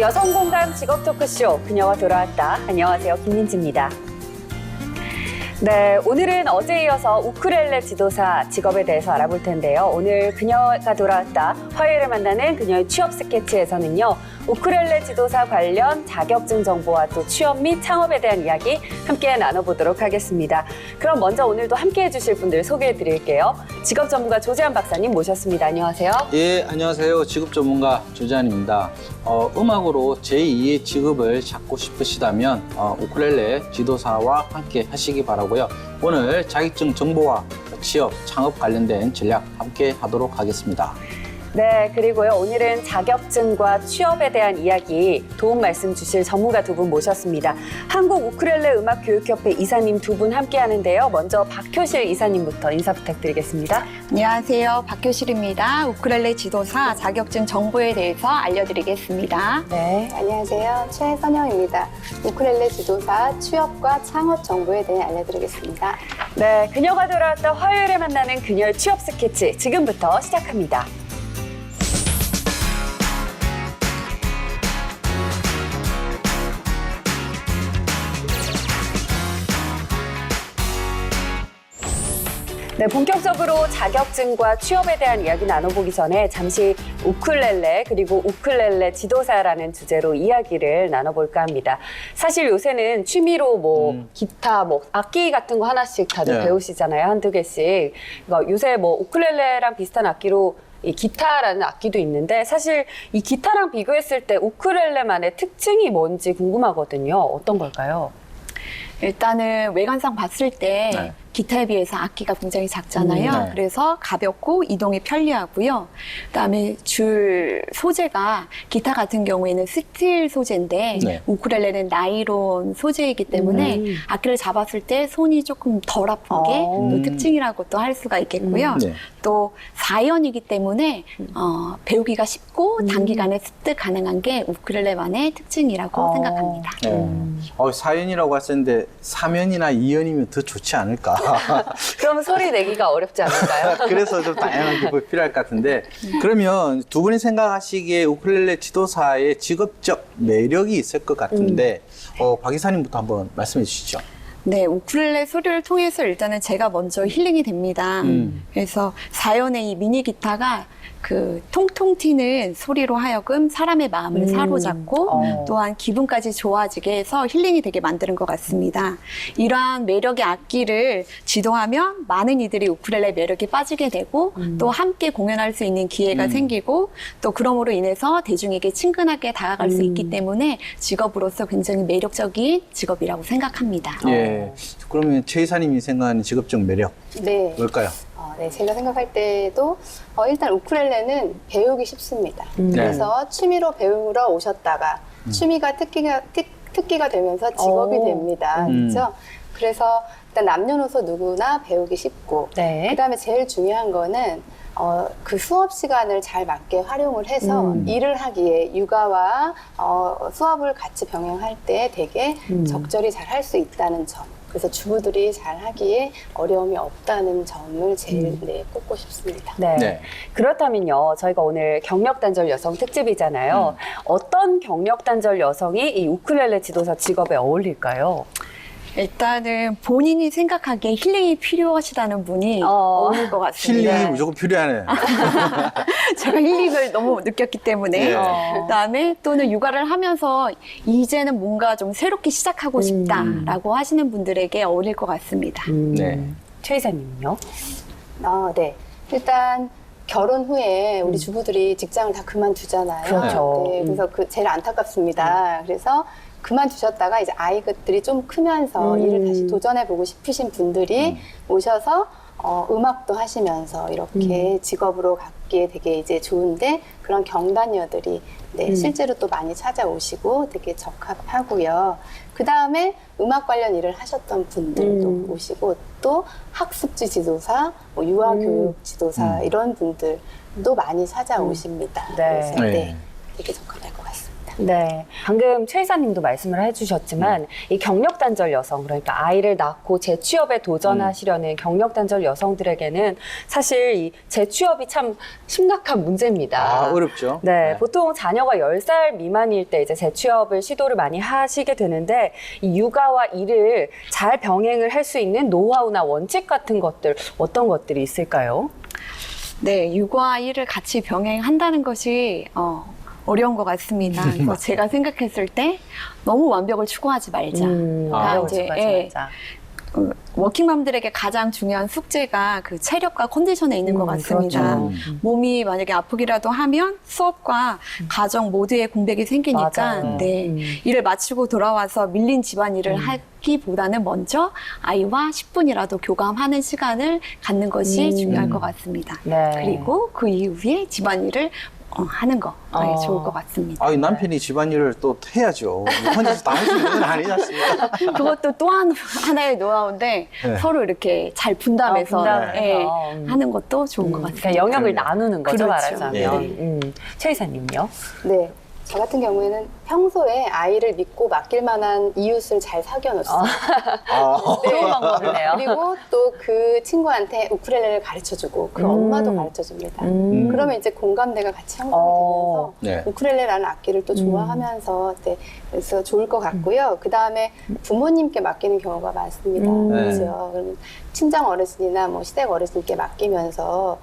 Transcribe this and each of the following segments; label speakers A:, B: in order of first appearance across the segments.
A: 여성 공감 직업 토크쇼 그녀가 돌아왔다. 안녕하세요, 김민지입니다. 네, 오늘은 어제에 이어서 우쿨렐레 지도사 직업에 대해서 알아볼 텐데요. 오늘 그녀가 돌아왔다. 화요일에 만나는 그녀의 취업 스케치에서는요. 우쿨렐레 지도사 관련 자격증 정보와 또 취업 및 창업에 대한 이야기 함께 나눠보도록 하겠습니다. 그럼 먼저 오늘도 함께 해주실 분들 소개해드릴게요. 직업 전문가 조재한 박사님 모셨습니다. 안녕하세요.
B: 예, 안녕하세요. 직업 전문가 조재한입니다. 음악으로 제2의 직업을 찾고 싶으시다면 우쿨렐레 지도사와 함께 하시기 바라고요. 오늘 자격증 정보와 취업, 창업 관련된 전략 함께 하도록 하겠습니다.
A: 네, 그리고요. 오늘은 자격증과 취업에 대한 이야기 도움 말씀 주실 전문가 두 분 모셨습니다. 한국 우쿨렐레 음악교육협회 이사님 두 분 함께 하는데요. 먼저 박효실 이사님부터 인사 부탁드리겠습니다.
C: 안녕하세요. 박효실입니다. 우쿨렐레 지도사 자격증 정보에 대해서 알려드리겠습니다.
A: 네.
D: 안녕하세요. 최선영입니다. 우쿨렐레 지도사 취업과 창업 정보에 대해 알려드리겠습니다.
A: 네, 그녀가 돌아왔다 화요일에 만나는 그녀의 취업 스케치 지금부터 시작합니다. 네, 본격적으로 자격증과 취업에 대한 이야기 나눠보기 전에 잠시 우쿨렐레 그리고 우쿨렐레 지도사라는 주제로 이야기를 나눠볼까 합니다. 사실 요새는 취미로 기타, 악기 같은 거 하나씩 다들
B: 네.
A: 배우시잖아요. 한두 개씩. 그러니까 요새 우쿨렐레랑 비슷한 악기로 이 기타라는 악기도 있는데 사실 이 기타랑 비교했을 때 우쿨렐레만의 특징이 뭔지 궁금하거든요. 어떤 걸까요?
C: 일단은 외관상 봤을 때
B: 네.
C: 기타에 비해서 악기가 굉장히 작잖아요.
B: 네.
C: 그래서 가볍고 이동이 편리하고요. 그다음에 줄 소재가 기타 같은 경우에는 스틸 소재인데
B: 네.
C: 우쿨렐레는 나일론 소재이기 때문에 악기를 잡았을 때 손이 조금 덜 아픈 게 또 특징이라고 또 할 수가 있겠고요.
B: 네.
C: 또 4연이기 때문에 배우기가 쉽고 단기간에 습득 가능한 게 우쿨렐레만의 특징이라고 생각합니다.
B: 사연이라고 하셨는데 3연이나 2연이면 더 좋지 않을까.
A: 그럼 소리 내기가 어렵지 않을까요?
B: 그래서 좀 다양한 기법이 필요할 것 같은데, 그러면 두 분이 생각하시기에 우쿨렐레 지도사의 직업적 매력이 있을 것 같은데 박 이사님부터 한번 말씀해 주시죠.
C: 네, 우쿨렐레 소리를 통해서 일단은 제가 먼저 힐링이 됩니다. 그래서 4연의 이 미니 기타가 그 통통 튀는 소리로 하여금 사람의 마음을 사로잡고 또한 기분까지 좋아지게 해서 힐링이 되게 만드는 것 같습니다. 이러한 매력의 악기를 지도하면 많은 이들이 우쿨렐레 매력에 빠지게 되고 또 함께 공연할 수 있는 기회가 생기고 또 그럼으로 인해서 대중에게 친근하게 다가갈 수 있기 때문에 직업으로서 굉장히 매력적인 직업이라고 생각합니다.
B: 예. 그러면 최 이사님이 생각하는 직업적 매력
D: 네.
B: 뭘까요?
D: 네, 제가 생각할 때도 일단 우쿨렐레는 배우기 쉽습니다. 그래서 취미로 배우러 오셨다가 취미가 특기가 되면서 직업이 됩니다. 그렇죠? 그래서 일단 남녀노소 누구나 배우기 쉽고
A: 네.
D: 그다음에 제일 중요한 거는 그 수업 시간을 잘 맞게 활용을 해서 일을 하기에 육아와 수업을 같이 병행할 때 되게 적절히 잘 할 수 있다는 점. 그래서 주부들이 잘 하기에 어려움이 없다는 점을 제일 꼽고 싶습니다.
A: 네.
B: 네.
A: 그렇다면요, 저희가 오늘 경력단절 여성 특집이잖아요. 어떤 경력단절 여성이 이 우쿨렐레 지도사 직업에 어울릴까요?
C: 일단은 본인이 생각하기에 힐링이 필요하시다는 분이 어울릴 것 같습니다.
B: 힐링이 무조건 필요하네.
C: 제가 힐링을 너무 느꼈기 때문에
B: 네.
C: 그다음에 또는 육아를 하면서 이제는 뭔가 좀 새롭게 시작하고 싶다라고 하시는 분들에게 어울릴 것 같습니다.
B: 네.
A: 최 이사님은요?
D: 네. 일단 결혼 후에 우리 주부들이 직장을 다 그만두잖아요.
A: 그렇죠.
D: 네, 그래서 제일 안타깝습니다. 그래서 그만두셨다가 이제 아이들이 좀 크면서 일을 다시 도전해보고 싶으신 분들이 오셔서 음악도 하시면서 이렇게 직업으로 갖기에 되게 이제 좋은데 그런 경단녀들이 실제로 또 많이 찾아오시고 되게 적합하고요. 그 다음에 음악 관련 일을 하셨던 분들도 오시고 또 학습지 지도사, 유아교육 지도사 이런 분들도 많이 찾아오십니다.
A: 네.
D: 그래서
B: 네.
D: 되게 적합할 것 같습니다.
A: 네. 방금 최 이사님도 말씀을 해주셨지만 이 경력단절 여성, 그러니까 아이를 낳고 재취업에 도전하시려는 경력단절 여성들에게는 사실 이 재취업이 참 심각한 문제입니다.
B: 아, 어렵죠.
A: 네, 보통 자녀가 10살 미만일 때 이제 재취업을 시도를 많이 하시게 되는데 이 육아와 일을 잘 병행을 할 수 있는 노하우나 원칙 같은 것들 어떤 것들이 있을까요?
C: 네, 육아와 일을 같이 병행한다는 것이 어려운 것 같습니다. 그래서 제가 생각했을 때 너무 완벽을 추구하지 말자.
A: 아,
C: 이제,
A: 이제
C: 워킹맘들에게 가장 중요한 숙제가 그 체력과 컨디션에 있는 것 같습니다.
A: 그렇죠.
C: 몸이 만약에 아프기라도 하면 수업과 가정 모두의 공백이 생기니까
A: 맞아요.
C: 네, 일을 마치고 돌아와서 밀린 집안일을 하기보다는 먼저 아이와 10분이라도 교감하는 시간을 갖는 것이 중요할 것 같습니다.
A: 네.
C: 그리고 그 이후에 집안일을 하는 거 좋을 것 같습니다.
B: 아, 남편이 집안일을 또 해야죠. 혼자서 다 할 수 있는 건 아니지 않습니까?
C: 그것도 또 하나의 노하우인데
B: 네.
C: 서로 이렇게 잘 분담해서,
A: 분담해서.
C: 예, 하는 것도 좋은 것 같습니다.
A: 그러니까 영역을
B: 그럼요.
A: 나누는 거죠,
C: 그렇죠.
A: 말하자면. 최 이사님요?
D: 네. 저 같은 경우에는 평소에 아이를 믿고 맡길 만한 이웃을 잘 사귀어 놓습니다.
A: 좋은 방법이네요.
D: 그리고 또 그 친구한테 우쿨렐레를 가르쳐주고 그 엄마도 가르쳐줍니다. 그러면 이제 공감대가 같이 형성이 되면서
B: 네.
D: 우쿨렐레라는 악기를 또 좋아하면서 네, 그래서 좋을 것 같고요. 그 다음에 부모님께 맡기는 경우가 많습니다. 그렇죠. 그러면 친정 어르신이나 뭐 시댁 어르신께 맡기면서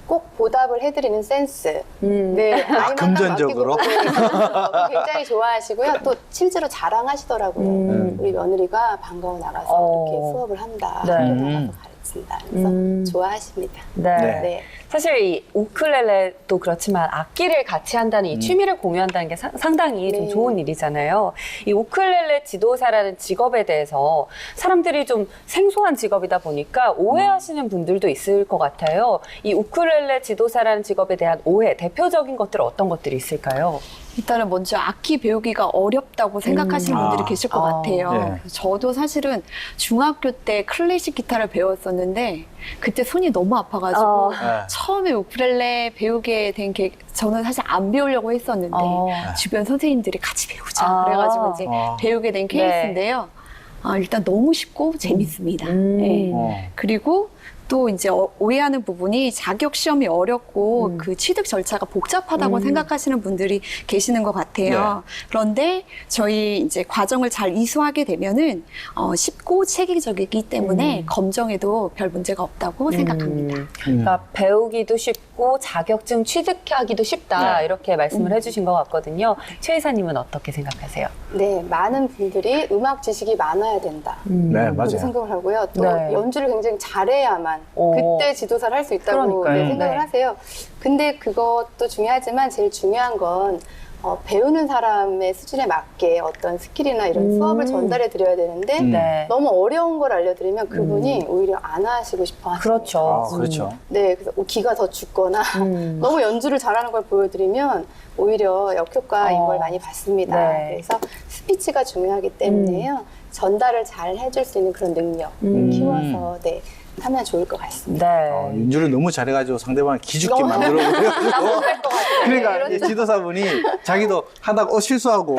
D: 꼭 보답을 해드리는 센스. 네, 아이만 딱
B: 금전적으로?
D: 맡기고, 네, 금전적으로 굉장히 좋아하시고요. 또 실제로 자랑하시더라고요. 우리 며느리가 방과후 나가서 이렇게 수업을 한다.
A: 네.
D: 나가서 가르친다. 그래서 좋아하십니다.
A: 네.
D: 네.
A: 사실 이 우쿨렐레도 그렇지만 악기를 같이 한다는 이 취미를 공유한다는 게 상당히 좀
D: 네.
A: 좋은 일이잖아요. 이 우쿨렐레 지도사라는 직업에 대해서 사람들이 좀 생소한 직업이다 보니까 오해하시는 분들도 있을 것 같아요. 이 우쿨렐레 지도사라는 직업에 대한 오해, 대표적인 것들 어떤 것들이 있을까요?
C: 일단은 먼저 악기 배우기가 어렵다고 생각하시는 분들이 계실 것 같아요.
B: 네.
C: 저도 사실은 중학교 때 클래식 기타를 배웠었는데 그때 손이 너무 아파가지고
B: 네.
C: 처음에 우쿨렐레 배우게 된 게 저는 사실 안 배우려고 했었는데 주변 선생님들이 같이 배우자 그래가지고 이제 배우게 된 케이스인데요. 일단 너무 쉽고 재밌습니다. 네. 그리고 또 이제 오해하는 부분이 자격 시험이 어렵고 그 취득 절차가 복잡하다고 생각하시는 분들이 계시는 것 같아요. 그런데 저희 이제 과정을 잘 이수하게 되면은 쉽고 체계적이기 때문에 검정에도 별 문제가 없다고 생각합니다.
A: 그러니까 배우기도 쉽고 자격증 취득하기도 쉽다
B: 네.
A: 이렇게 말씀을 해주신 것 같거든요. 최 이사님은 어떻게 생각하세요?
D: 네, 많은 분들이 음악 지식이 많아야 된다.
B: 네,
D: 그렇게
B: 맞아요.
D: 생각을 하고요. 또
A: 네.
D: 연주를 굉장히 잘해야만 그때 지도사를 할 수 있다고
A: 그러니까요.
D: 생각을
A: 네.
D: 하세요. 근데 그것도 중요하지만 제일 중요한 건 배우는 사람의 수준에 맞게 어떤 스킬이나 이런 수업을 전달해 드려야 되는데
A: 네.
D: 너무 어려운 걸 알려드리면 그분이 오히려 안 하시고 싶어 하시죠.
A: 그렇죠.
B: 그렇죠.
D: 네, 그래서 기가 더 죽거나 너무 연주를 잘하는 걸 보여드리면 오히려 역효과인 걸 많이 봤습니다.
A: 네.
D: 그래서 스피치가 중요하기 때문에요. 전달을 잘 해줄 수 있는 그런 능력 키워서 네, 하면 좋을 것 같습니다.
A: 네.
B: 연주를 너무 잘해가지고 상대방을 기죽게
D: 너무
B: 만들어버려가지고
A: 나못할 것 같아요.
B: 그러니까
D: 이런
B: 이제 지도사분이 자기도 하다가 실수하고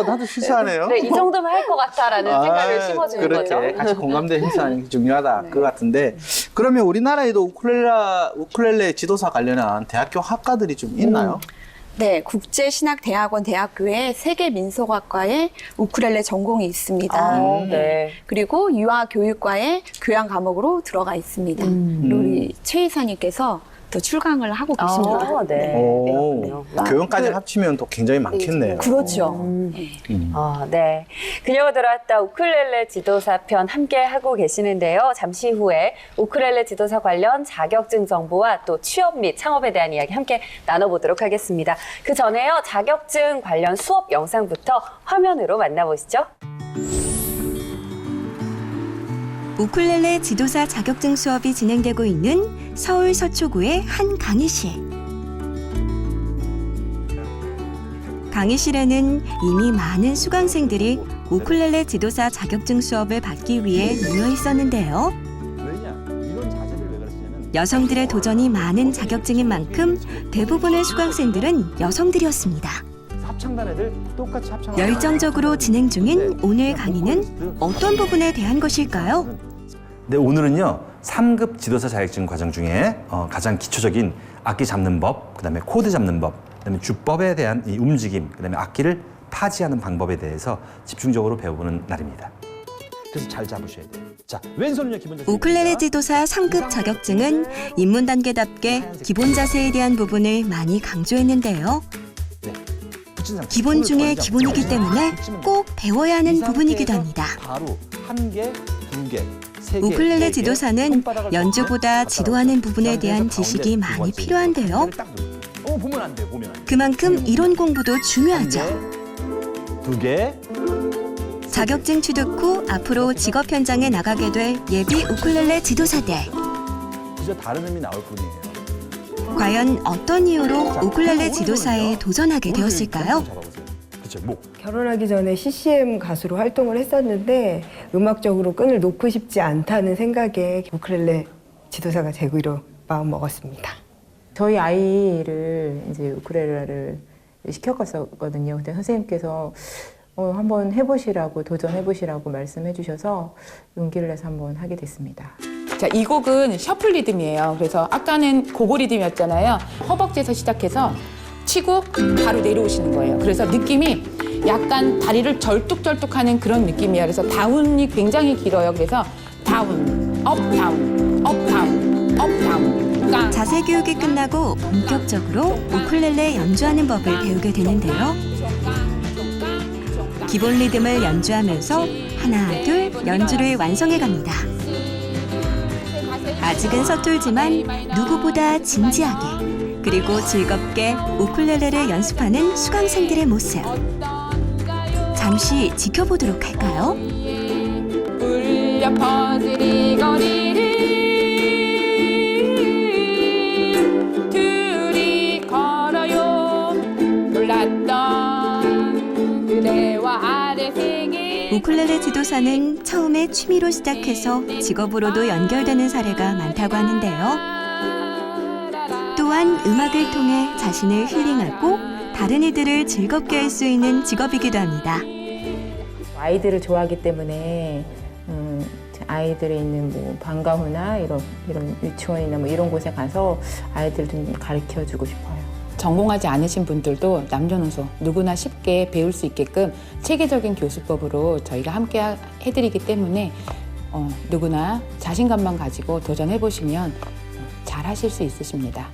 B: 나도 실수하네요.
A: 네, 이 정도면 할 것 같다라는 생각을 심어주는
B: 그렇게
A: 거죠.
B: 같이 공감대 형성하는 게 중요하다 그거 같은데 그러면 우리나라에도 우쿨렐레 지도사 관련한 대학교 학과들이 좀 있나요?
C: 네, 국제신학대학원 대학교에 세계민속학과에 우쿨렐레 전공이 있습니다.
A: 네.
C: 그리고 유아교육과에 교양 과목으로 들어가 있습니다. 그리고 우리 최 이사님께서 또 출강을 하고 계십니다.
A: 네.
B: 오,
A: 그렇군요.
B: 교양까지 합치면 또 굉장히 많겠네요.
C: 그렇죠. 네.
A: 네. 그녀가 들어왔다 우쿨렐레 지도사 편 함께 하고 계시는데요. 잠시 후에 우쿨렐레 지도사 관련 자격증 정보와 또 취업 및 창업에 대한 이야기 함께 나눠보도록 하겠습니다. 그 전에요. 자격증 관련 수업 영상부터 화면으로 만나보시죠.
E: 우쿨렐레 지도사 자격증 수업이 진행되고 있는 서울 서초구의 한 강의실. 강의실에는 이미 많은 수강생들이 우쿨렐레 지도사 자격증 수업을 받기 위해 모여 있었는데요. 여성들의 도전이 많은 자격증인 만큼 대부분의 수강생들은 여성들이었습니다.
F: 합창단 애들 똑같이 합창.
E: 열정적으로 진행 중인 오늘 강의는 어떤 부분에 대한 것일까요?
F: 네, 오늘은요 3급 지도사 자격증 과정 중에 가장 기초적인 악기 잡는 법, 그다음에 코드 잡는 법, 그다음에 주법에 대한 이 움직임, 그다음에 악기를 타지하는 방법에 대해서 집중적으로 배워보는 날입니다. 그래서 잘 잡으셔야 돼요. 자, 왼손은요 기본 자세.
E: 우쿨렐레 지도사 3급 자격증은 입문 단계답게 기본 자세에 대한 부분을 많이 강조했는데요.
F: 네, 붙인 상태.
E: 기본 중에
F: 손을
E: 기본이기
F: 벌리지
E: 때문에
F: 않고 붙이면
E: 꼭 배워야 하는
F: 이
E: 부분이기도
F: 상태에서
E: 합니다.
F: 바로 한 개, 두 개, 세 개,
E: 우쿨렐레
F: 네 개,
E: 지도사는
F: 손바닥을
E: 연주보다
F: 갖다
E: 지도하는
F: 놓고
E: 부분에 대한
F: 가운데에서
E: 지식이
F: 가운데
E: 많이
F: 두 번째
E: 필요한데요.
F: 가운데를 딱 놓고. 보면 안 돼요. 보면 안 돼요.
E: 그만큼 이론 공부도 중요하죠.
F: 두 개.
E: 자격증 취득 후 앞으로 직업 현장에 나가게 될 예비 우쿨렐레 지도사들.
F: 그저 다른 의미 나올 뿐이에요.
E: 과연 어떤 이유로 우쿨렐레 지도사에 도전하게 되었을까요?
F: 그렇죠. 목.
G: 결혼하기 전에 CCM 가수로 활동을 했었는데 음악적으로 끈을 놓고 싶지 않다는 생각에 우쿨렐레 지도사가 되기로 마음 먹었습니다.
H: 저희 아이를 이제 우쿨렐레를 시켰었거든요. 근데 선생님께서 한번 해보시라고, 도전해보시라고 말씀해 주셔서 용기를 내서 한번 하게 됐습니다.
I: 자, 이 곡은 셔플 리듬이에요. 그래서 아까는 고고 리듬이었잖아요. 허벅지에서 시작해서 치고 바로 내려오시는 거예요. 그래서 느낌이 약간 다리를 절뚝절뚝하는 그런 느낌이에요. 그래서 다운이 굉장히 길어요. 그래서 다운, 업, 다운, 업, 다운, 업, 다운. 깡.
E: 자세 교육이 끝나고 본격적으로 우쿨렐레 연주하는 법을 배우게 되는데요. 기본 리듬을 연주하면서 하나, 둘 연주를 완성해 갑니다. 아직은 서툴지만 누구보다 진지하게 그리고 즐겁게 우쿨렐레를 연습하는 수강생들의 모습. 잠시 지켜보도록 할까요?
I: 울려 퍼질 이 거리를 둘이 걸어요. 몰랐던 그대와 아래 세계.
E: 우쿨렐레 지도사는 처음에 취미로 시작해서 직업으로도 연결되는 사례가 많다고 하는데요. 또한 음악을 통해 자신을 힐링하고 다른 이들을 즐겁게 할 수 있는 직업이기도 합니다.
H: 아이들을 좋아하기 때문에 아이들이 있는 뭐 방과후나 이런 유치원이나 뭐 이런 곳에 가서 아이들 좀 가르쳐주고 싶어요.
I: 전공하지 않으신 분들도 남녀노소 누구나 쉽게 배울 수 있게끔 체계적인 교수법으로 저희가 함께 해드리기 때문에 누구나 자신감만 가지고 도전해보시면 잘 하실 수 있으십니다.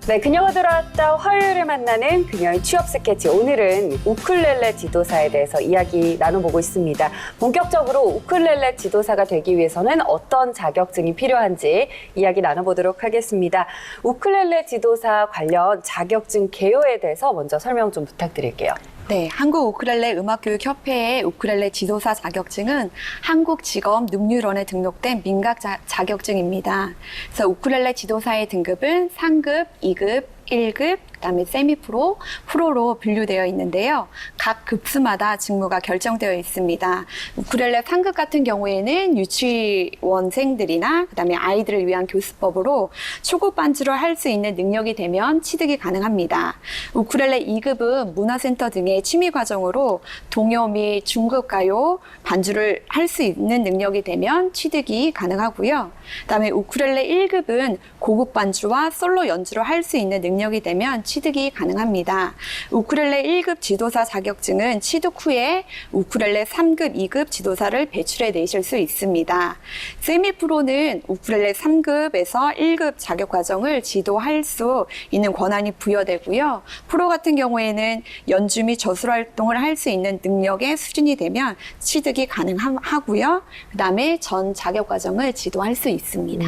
A: 네, 그녀가 돌아왔다 화요일에 만나는 그녀의 취업 스케치. 오늘은 우쿨렐레 지도사에 대해서 이야기 나눠보고 있습니다. 본격적으로 우쿨렐레 지도사가 되기 위해서는 어떤 자격증이 필요한지 이야기 나눠보도록 하겠습니다. 우쿨렐레 지도사 관련 자격증 개요에 대해서 먼저 설명 좀 부탁드릴게요.
C: 네, 한국 우쿨렐레 음악교육협회의 우쿨렐레 지도사 자격증은 한국직업능률원에 등록된 민각 자격증입니다. 그래서 우쿨렐레 지도사의 등급은 상급, 2급, 1급, 그다음에 세미프로, 프로로 분류되어 있는데요. 각 급수마다 직무가 결정되어 있습니다. 우쿨렐레 상급 같은 경우에는 유치원생들이나 그다음에 아이들을 위한 교수법으로 초급 반주를 할 수 있는 능력이 되면 취득이 가능합니다. 우쿨렐레 2급은 문화센터 등의 취미 과정으로 동요 및 중급 가요 반주를 할 수 있는 능력이 되면 취득이 가능하고요. 그다음에 우쿨렐레 1급은 고급 반주와 솔로 연주를 할 수 있는 능력이 되면 취득이 가능합니다. 우쿨렐레 1급 지도사 자격증은 취득 후에 우쿨렐레 3급, 2급 지도사를 배출해 내실 수 있습니다. 세미프로는 우쿨렐레 3급에서 1급 자격 과정을 지도할 수 있는 권한이 부여되고요. 프로 같은 경우에는 연주 및 저술 활동을 할 수 있는 능력의 수준이 되면 취득이 가능하고요. 그다음에 전 자격 과정을 지도할 수 있습니다.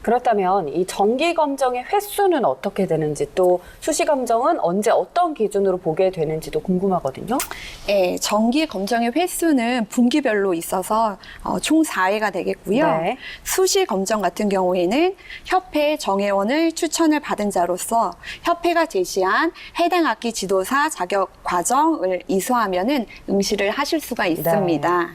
A: 그렇다면 이 정기 검정의 횟수는 어떻게 되는지 또 수시 검정은 언제 어떤 기준으로 보게 되는지도 궁금하거든요.
C: 네, 정기 검정의 횟수는 분기별로 있어서 총 4회가 되겠고요.
A: 네.
C: 수시 검정 같은 경우에는 협회 정회원을 추천을 받은 자로서 협회가 제시한 해당 악기 지도사 자격 과정을 이수하면은 응시를 하실 수가 있습니다.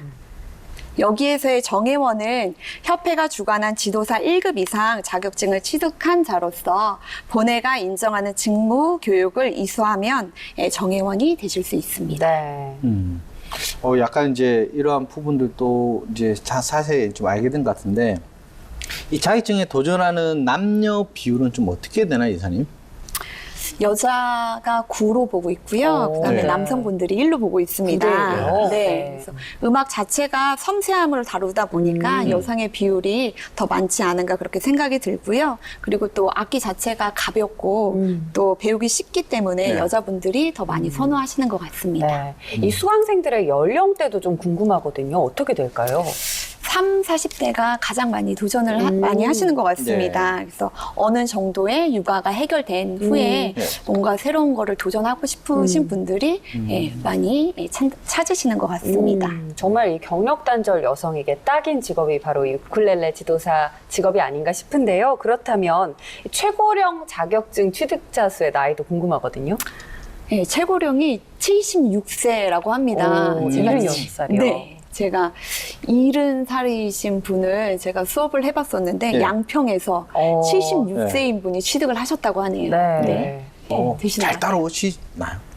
C: 여기에서의 정회원은 협회가 주관한 지도사 1급 이상 자격증을 취득한 자로서 본회가 인정하는 직무 교육을 이수하면 정회원이 되실 수 있습니다.
A: 네.
B: 약간 이제 이러한 부분들도 이제 자세히 좀 알게 된 것 같은데, 이 자격증에 도전하는 남녀 비율은 좀 어떻게 되나요, 이사님?
C: 여자가 9로 보고 있고요. 그다음에
B: 네.
C: 남성분들이 1로 보고 있습니다.
A: 9로.
C: 네.
A: 네.
C: 그래서 음악 자체가 섬세함을 다루다 보니까 여성의 비율이 더 많지 않은가 그렇게 생각이 들고요. 그리고 또 악기 자체가 가볍고 또 배우기 쉽기 때문에
B: 네.
C: 여자분들이 더 많이 선호하시는 것 같습니다.
A: 네. 이 수강생들의 연령대도 좀 궁금하거든요. 어떻게 될까요?
C: 3, 40대가 가장 많이 도전을 많이 하시는 것 같습니다. 그래서 어느 정도의 육아가 해결된 후에 뭔가 새로운 거를 도전하고 싶으신 분들이 많이 찾으시는 것 같습니다.
A: 정말 이 경력 단절 여성에게 딱인 직업이 바로 이 우쿨렐레 지도사 직업이 아닌가 싶은데요. 그렇다면 최고령 자격증 취득자 수의 나이도 궁금하거든요.
C: 네, 최고령이 76세라고 합니다.
A: 오,
C: 제가
A: 76살이요?
C: 네. 제가 70살이신 분을 제가 수업을 해봤었는데
B: 네.
C: 양평에서 76세인 분이 취득을 하셨다고 하네요.
A: 네.
C: 되시나요?
B: 잘 따라오시나요?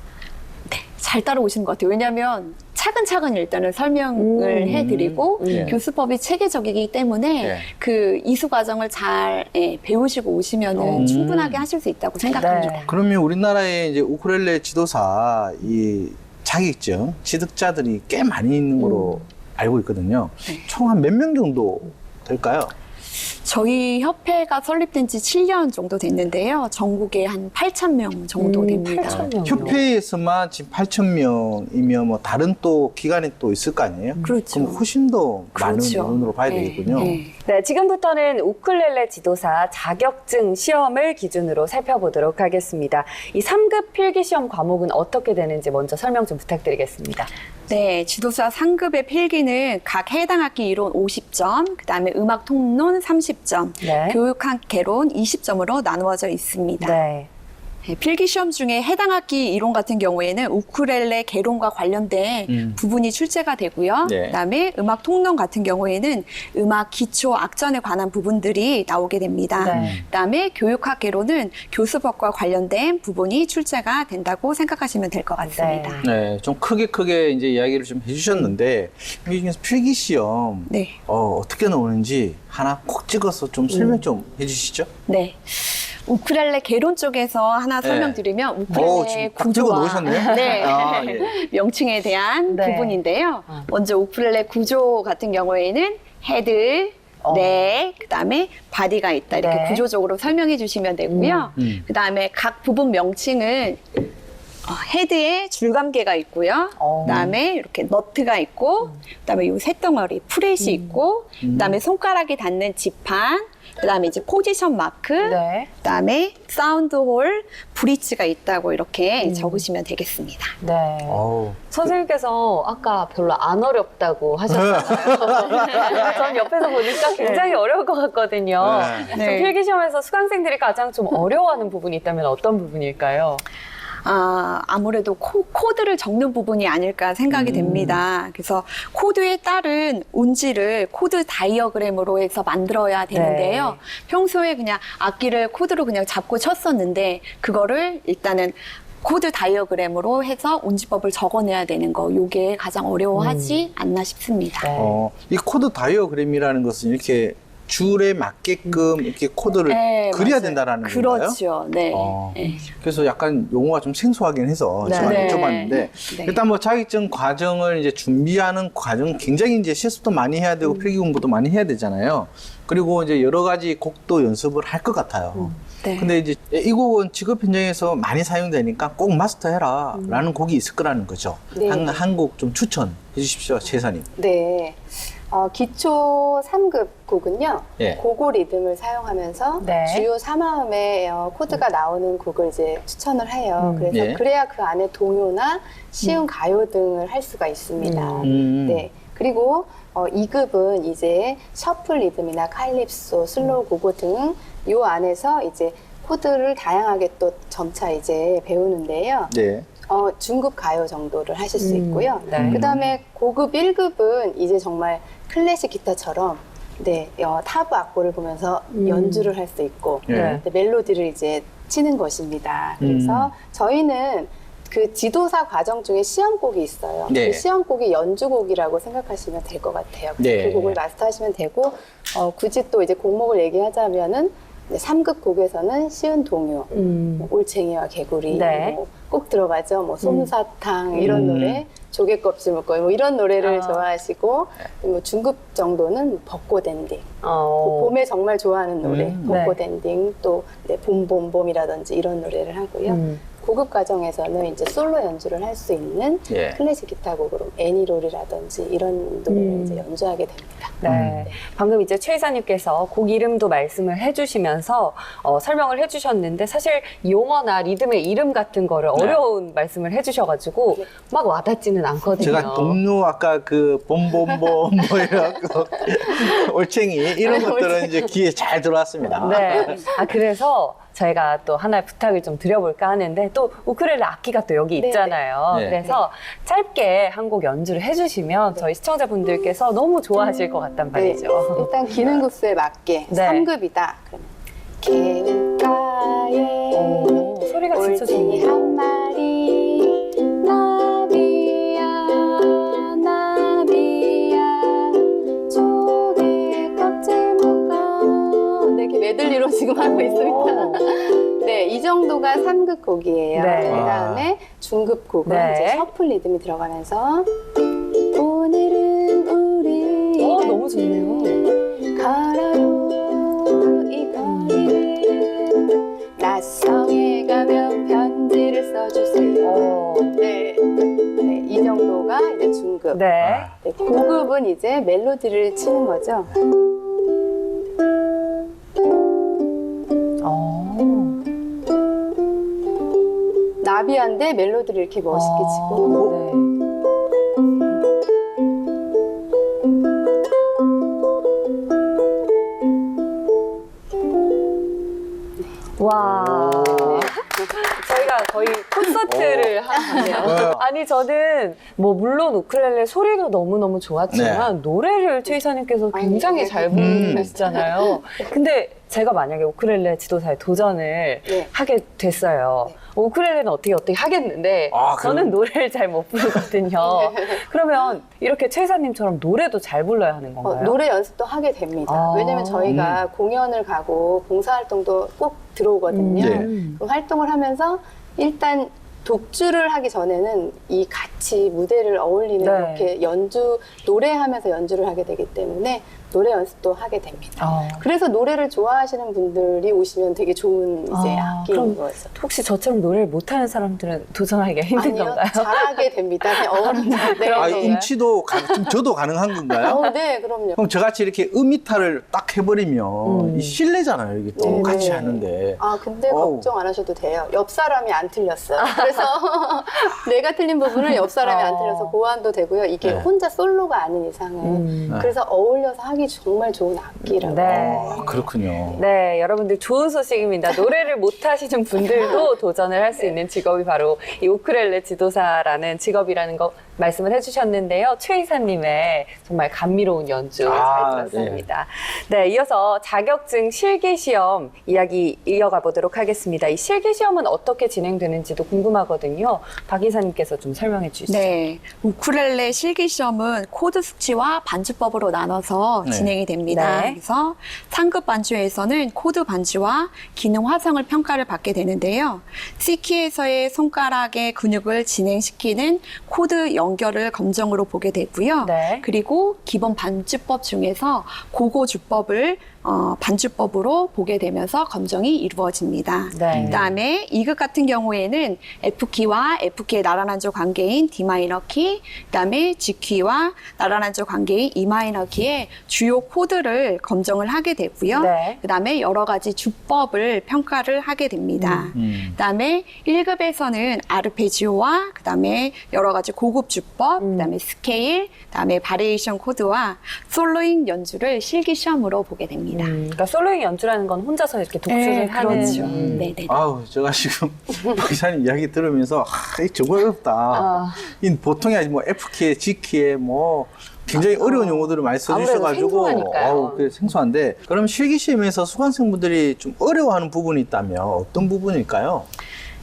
C: 잘 따라오시는 것 같아요. 왜냐하면 차근차근 일단은 설명을 해드리고 교수법이 체계적이기 때문에
B: 네.
C: 그 이수 과정을 잘 배우시고 오시면은 충분하게 하실 수 있다고 생각합니다.
A: 네.
B: 그러면 우리나라에 이제 우쿨렐레 지도사 이 자격증 취득자들이 꽤 많이 있는 걸로 알고 있거든요. 총 한 몇 명 정도 될까요?
C: 저희 협회가 설립된 지 7년 정도 됐는데요. 전국에 한 8,000명 정도 됩니다.
A: 8,000명.
B: 협회에서만 지금 8,000명이면 뭐 다른 또 기관이 또 있을 거 아니에요?
C: 그렇죠.
B: 그럼 훨씬 더 많은
C: 그렇죠.
B: 인원으로 봐야
C: 네,
B: 되겠군요.
C: 네.
A: 네, 지금부터는 우쿨렐레 지도사 자격증 시험을 기준으로 살펴보도록 하겠습니다. 이 3급 필기시험 과목은 어떻게 되는지 먼저 설명 좀 부탁드리겠습니다.
C: 네, 지도사 상급의 필기는 각 해당 학기 이론 50점, 그다음에 음악 통론 30점,
A: 네.
C: 교육학 개론 20점으로 나누어져 있습니다.
A: 네.
C: 네, 필기시험 중에 해당 학기 이론 같은 경우에는 우쿨렐레 개론과 관련된 부분이 출제가 되고요.
B: 네.
C: 그다음에 음악 통론 같은 경우에는 음악 기초 악전에 관한 부분들이 나오게 됩니다.
A: 네.
C: 그다음에 교육학 개론은 교수법과 관련된 부분이 출제가 된다고 생각하시면 될 것 같습니다.
B: 네, 좀 크게 이제 이야기를 좀 해주셨는데 이 중에서 필기시험
C: 네.
B: 어떻게 나오는지 하나 콕 찍어서 좀 설명 좀 해주시죠.
C: 네. 우쿨렐레 개론 쪽에서 하나
B: 네.
C: 설명드리면
B: 지금
C: 우쿨렐레
B: 딱 찍어
C: 구조와
B: 놓으셨네요.
C: 네.
B: 아, 예.
C: 명칭에 대한
A: 네.
C: 부분인데요. 먼저 우쿨렐레 구조 같은 경우에는 헤드, 넥, 그다음에 바디가 있다 이렇게
A: 네.
C: 구조적으로 설명해 주시면 되고요. 그다음에 각 부분 명칭은 헤드에 줄감개가 있고요. 그다음에 이렇게 너트가 있고, 그다음에 이 새덩어리 프렛이 있고, 그다음에 손가락이 닿는 지판, 그다음에 이제 포지션 마크,
A: 네.
C: 그다음에 사운드 홀, 브릿지가 있다고 이렇게 적으시면 되겠습니다.
A: 네.
B: 어우.
A: 선생님께서 아까 별로 안 어렵다고 하셨잖아요. 전 옆에서 보니까 굉장히 어려울 것 같거든요.
B: 네.
C: 네.
A: 좀 필기시험에서 수강생들이 가장 좀 어려워하는 부분이 있다면 어떤 부분일까요?
C: 아무래도 코드를 적는 부분이 아닐까 생각이 됩니다. 그래서 코드에 따른 운지를 코드 다이어그램으로 해서 만들어야 되는데요.
A: 네.
C: 평소에 그냥 악기를 코드로 그냥 잡고 쳤었는데 그거를 일단은 코드 다이어그램으로 해서 운지법을 적어내야 되는 거, 요게 가장 어려워하지 않나 싶습니다.
A: 네.
B: 이 코드 다이어그램이라는 것은 이렇게 줄에 맞게끔 이렇게 코드를
C: 네,
B: 그려야
C: 맞아요.
B: 된다라는 건가요?
C: 그렇죠. 네. 네.
B: 그래서 약간 용어가 좀 생소하긴 해서
A: 네.
B: 제가
C: 네.
B: 여쭤봤는데
C: 네.
B: 일단 뭐 자격증 과정을 이제 준비하는 과정 굉장히 이제 실습도 많이 해야 되고 필기 공부도 많이 해야 되잖아요. 그리고 이제 여러 가지 곡도 연습을 할 것 같아요.
C: 네.
B: 근데 이제 이 곡은 직업 현장에서 많이 사용되니까 꼭 마스터해라 라는 곡이 있을 거라는 거죠.
D: 네.
B: 한 곡 좀 추천해 주십시오, 최사님.
D: 네. 기초 3급 곡은요,
B: 예.
D: 고고 리듬을 사용하면서
A: 네.
D: 주요 3화음의 코드가 나오는 곡을 이제 추천을 해요. 그래서
B: 예.
D: 그래야 그 안에 동요나 쉬운 가요 등을 할 수가 있습니다.
B: 네.
D: 그리고 2급은 이제 셔플 리듬이나 칼립소, 슬로우 고고 등 요 안에서 이제 코드를 다양하게 또 점차 이제 배우는데요.
B: 네.
D: 중급 가요 정도를 하실 수 있고요.
A: 네.
D: 그다음에 고급 1급은 이제 정말 클래식 기타처럼 네, 타브 악보를 보면서 연주를 할 수 있고
B: 네.
D: 멜로디를 이제 치는 것입니다. 그래서 저희는 그 지도사 과정 중에 시험곡이 있어요.
B: 네.
D: 그 시험곡이 연주곡이라고 생각하시면 될 것 같아요.
B: 네.
D: 그 곡을 마스터하시면 되고 굳이 또 이제 곡목을 얘기하자면은 3급 곡에서는 쉬운 동요, 뭐 올챙이와 개구리,
A: 네.
D: 뭐 꼭 들어가죠. 뭐 솜사탕 이런 노래, 조개껍질 먹고 뭐 이런 노래를 좋아하시고 뭐 중급 정도는 벚꽃 엔딩, 봄에 정말 좋아하는 노래, 벚꽃 엔딩 또 네, 봄봄봄이라든지 이런 노래를 하고요. 고급 과정에서는 이제 솔로 연주를 할 수 있는
B: 예.
D: 클래식 기타 곡으로 애니롤이라든지 이런 노래를 이제 연주하게 됩니다.
A: 네. 방금 이제 최 이사님께서 곡 이름도 말씀을 해주시면서 설명을 해주셨는데 사실 용어나 리듬의 이름 같은 거를 어려운 말씀을 해주셔가지고 막 와닿지는 않거든요.
B: 제가 동료 아까 그 봄봄봄 뭐 이래갖고 올챙이 이런 것들은 이제 귀에 잘 들어왔습니다.
A: 네. 그래서 저희가 또 하나의 부탁을 좀 드려볼까 하는데 또 우크렐레 악기가 또 여기
D: 네,
A: 있잖아요.
B: 네.
A: 그래서 짧게 한 곡 연주를 해주시면 저희 시청자분들께서 너무 좋아하실 것 같단 말이죠.
D: 네, 일단 기능급수에 맞게
A: 네.
D: 3급이다. 그러면 개울가에
A: 소리가 진짜
D: 올챙이
A: 좋네요.
D: 한 마리 나비야 나비야 조개 껍질 묶어 네, 이렇게 메들리로 지금 하고 있습니다. 네, 이 정도가 3급 곡이에요.
A: 네.
D: 그다음에 중급 곡은
A: 네.
D: 이제 셔플 리듬이 들어가면서 오늘은 우리
A: 너무 좋네요.
D: 걸어요 이 거리를 낯성에 가면 편지를 써주세요. 네. 네, 이 정도가 이제 중급.
A: 네.
D: 네, 고급은 이제 멜로디를 치는 거죠. 나비한데 멜로디를 이렇게 멋있게 치고.
A: 네. 와. 저희가 거의 콘서트를 하네요. 아니, 저는 뭐, 물론 우크렐레 소리도 너무너무 좋았지만, 노래를 최 이사님께서 굉장히
D: 네.
A: 잘 부르시잖아요. 근데 제가 만약에 우크렐레 지도사에 도전을
D: 네.
A: 하게 됐어요. 우크렐레는 어떻게 하겠는데, 저는 노래를 잘 못 부르거든요. 그러면 이렇게 최 이사님처럼 노래도 잘 불러야 하는 건가요?
D: 노래 연습도 하게 됩니다. 왜냐면 저희가 공연을 가고 봉사활동도 꼭 들어오거든요.
B: 네.
D: 그럼 활동을 하면서 일단 독주를 하기 전에는 이 같이 무대를 어울리는
A: 네.
D: 이렇게 노래하면서 연주를 하게 되기 때문에 노래 연습도 하게 됩니다. 그래서 노래를 좋아하시는 분들이 오시면 되게 좋은 이제 악기인 거죠.
A: 혹시 저처럼 노래를 못하는 사람들은 도전하기가 힘든
D: 아니요,
A: 건가요?
D: 잘하게 됩니다. 그냥 어른들. 네.
B: 아, 음치도 저도 가능한 건가요?
D: 네, 그럼요.
B: 그럼 저같이 이렇게 음이탈을 딱 해버리면 이 실례잖아요. 이게 똑같이
D: 네.
B: 하는데.
D: 근데
B: 어우.
D: 걱정 안 하셔도 돼요. 옆 사람이 안 틀렸어요. 그래서 내가 틀린 부분을 옆 사람이 안 틀려서 보완도 되고요. 이게
B: 네.
D: 혼자 솔로가 아닌 이상은 그래서 어울려서 하기 정말 좋은 악기라고.
A: 네.
B: 그렇군요.
A: 네, 여러분들 좋은 소식입니다. 노래를 못 하시는 분들도 도전을 할 수 있는 직업이 바로 이 우크렐레 지도사라는 직업이라는 거 말씀을 해주셨는데요. 최 이사님의 정말 감미로운 연주 잘 들었습니다. 네, 이어서 자격증 실기시험 이야기 이어가 보도록 하겠습니다. 이 실기시험은 어떻게 진행되는지도 궁금하거든요. 박 이사님께서 좀 설명해 주시죠.
C: 네, 우쿨렐레 실기시험은 코드 숙지와 반주법으로 나눠서
B: 네.
C: 진행이 됩니다.
A: 네.
C: 그래서 상급 반주에서는 코드 반주와 기능 화성을 평가를 받게 되는데요. C키에서의 손가락의 근육을 진행시키는 코드 연결을 검정으로 보게 되고요.
A: 네.
C: 그리고 기본 반주법 중에서 고고주법을 반주법으로 보게 되면서 검정이 이루어집니다.
A: 네.
C: 그다음에 2급 같은 경우에는 F키와 F키의 나란한조 관계인 D마이너 키, 그다음에 G키와 나란한조 관계인 E마이너 키의 주요 코드를 검정을 하게 되고요.
A: 네.
C: 그다음에 여러 가지 주법을 평가를 하게 됩니다. 그다음에 1급에서는 아르페지오와 그다음에 여러 가지 고급 주법, 그다음에 스케일, 그다음에 바리에이션 코드와 솔로잉 연주를 실기 시험으로 보게 됩니다. 있습니다.
A: 그러니까 솔로잉 연주라는 건 혼자서 이렇게 독주를 하는.
C: 그렇죠. 네네.
B: 아우, 제가 지금 박사님 이야기 들으면서 이게 정말 어렵다. 이 보통이 뭐 F키에, G키에 뭐 굉장히 어려운 용어들을 많이 써주셔가지고
A: 아무래도 생소하니까요.
B: 아우, 그게 생소한데 그럼 실기시험에서 수강생분들이 좀 어려워하는 부분이 있다면 어떤 부분일까요?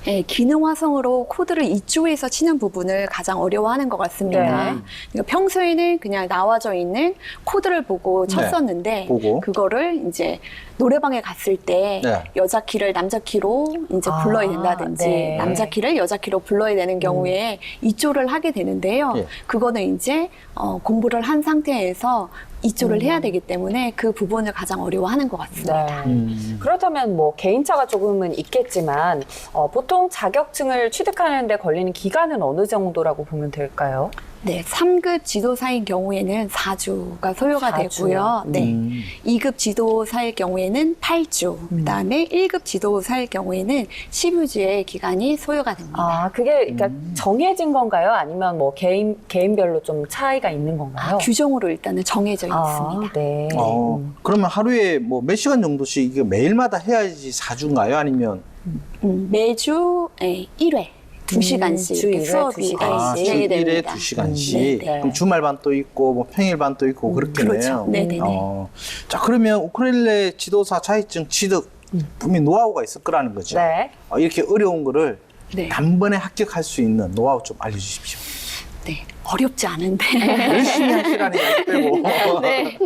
C: 네, 기능 화성으로 코드를 이쪽에서 치는 부분을 가장 어려워하는 것 같습니다.
A: 네.
C: 그러니까 평소에는 그냥 나와져 있는 코드를 보고 쳤었는데
B: 보고.
C: 그거를 이제 노래방에 갔을 때
B: 네.
C: 여자 키를 남자 키로 이제 불러야 된다든지
A: 네.
C: 남자 키를 여자 키로 불러야 되는 경우에 이조를 하게 되는데요.
B: 예.
C: 그거는 이제 공부를 한 상태에서 이조를 해야 되기 때문에 그 부분을 가장 어려워하는 것 같습니다.
A: 그렇다면 뭐 개인차가 조금은 있겠지만 보통 자격증을 취득하는데 걸리는 기간은 어느 정도라고 보면 될까요?
C: 네, 3급 지도사인 경우에는 4주가 소요가
A: 4주요?
C: 되고요. 네. 2급 지도사일 경우에는 8주, 그다음에 1급 지도사일 경우에는 10여주의 기간이 소요가 됩니다.
A: 아, 그게 그러니까 정해진 건가요? 아니면 뭐 개인별로 좀 차이가 있는 건가요?
C: 규정으로 일단은 정해져 있습니다.
A: 네.
B: 그러면 하루에 뭐 몇 시간 정도씩 이게 매일마다 해야지 4주인가요? 아니면
C: 매주 1회 2시간씩
A: 주
C: 이렇게
A: 일회
C: 수업이
A: 2시간씩.
C: 진행이
B: 주 1회
C: 됩니다.
B: 2시간씩.
C: 네.
B: 그럼 주말반도 있고 뭐 평일반도 있고 그렇겠네요.
C: 그렇죠. 네네네.
B: 자, 그러면 우쿨렐레 지도사 자격증 취득 분명히 노하우가 있을 거라는 거죠.
A: 네.
B: 이렇게 어려운 거를
C: 네.
B: 단번에 합격할 수 있는 노하우 좀 알려주십시오.
C: 네. 어렵지 않은데.
B: 열심히 할 시간이 많이 빼고.
C: 네.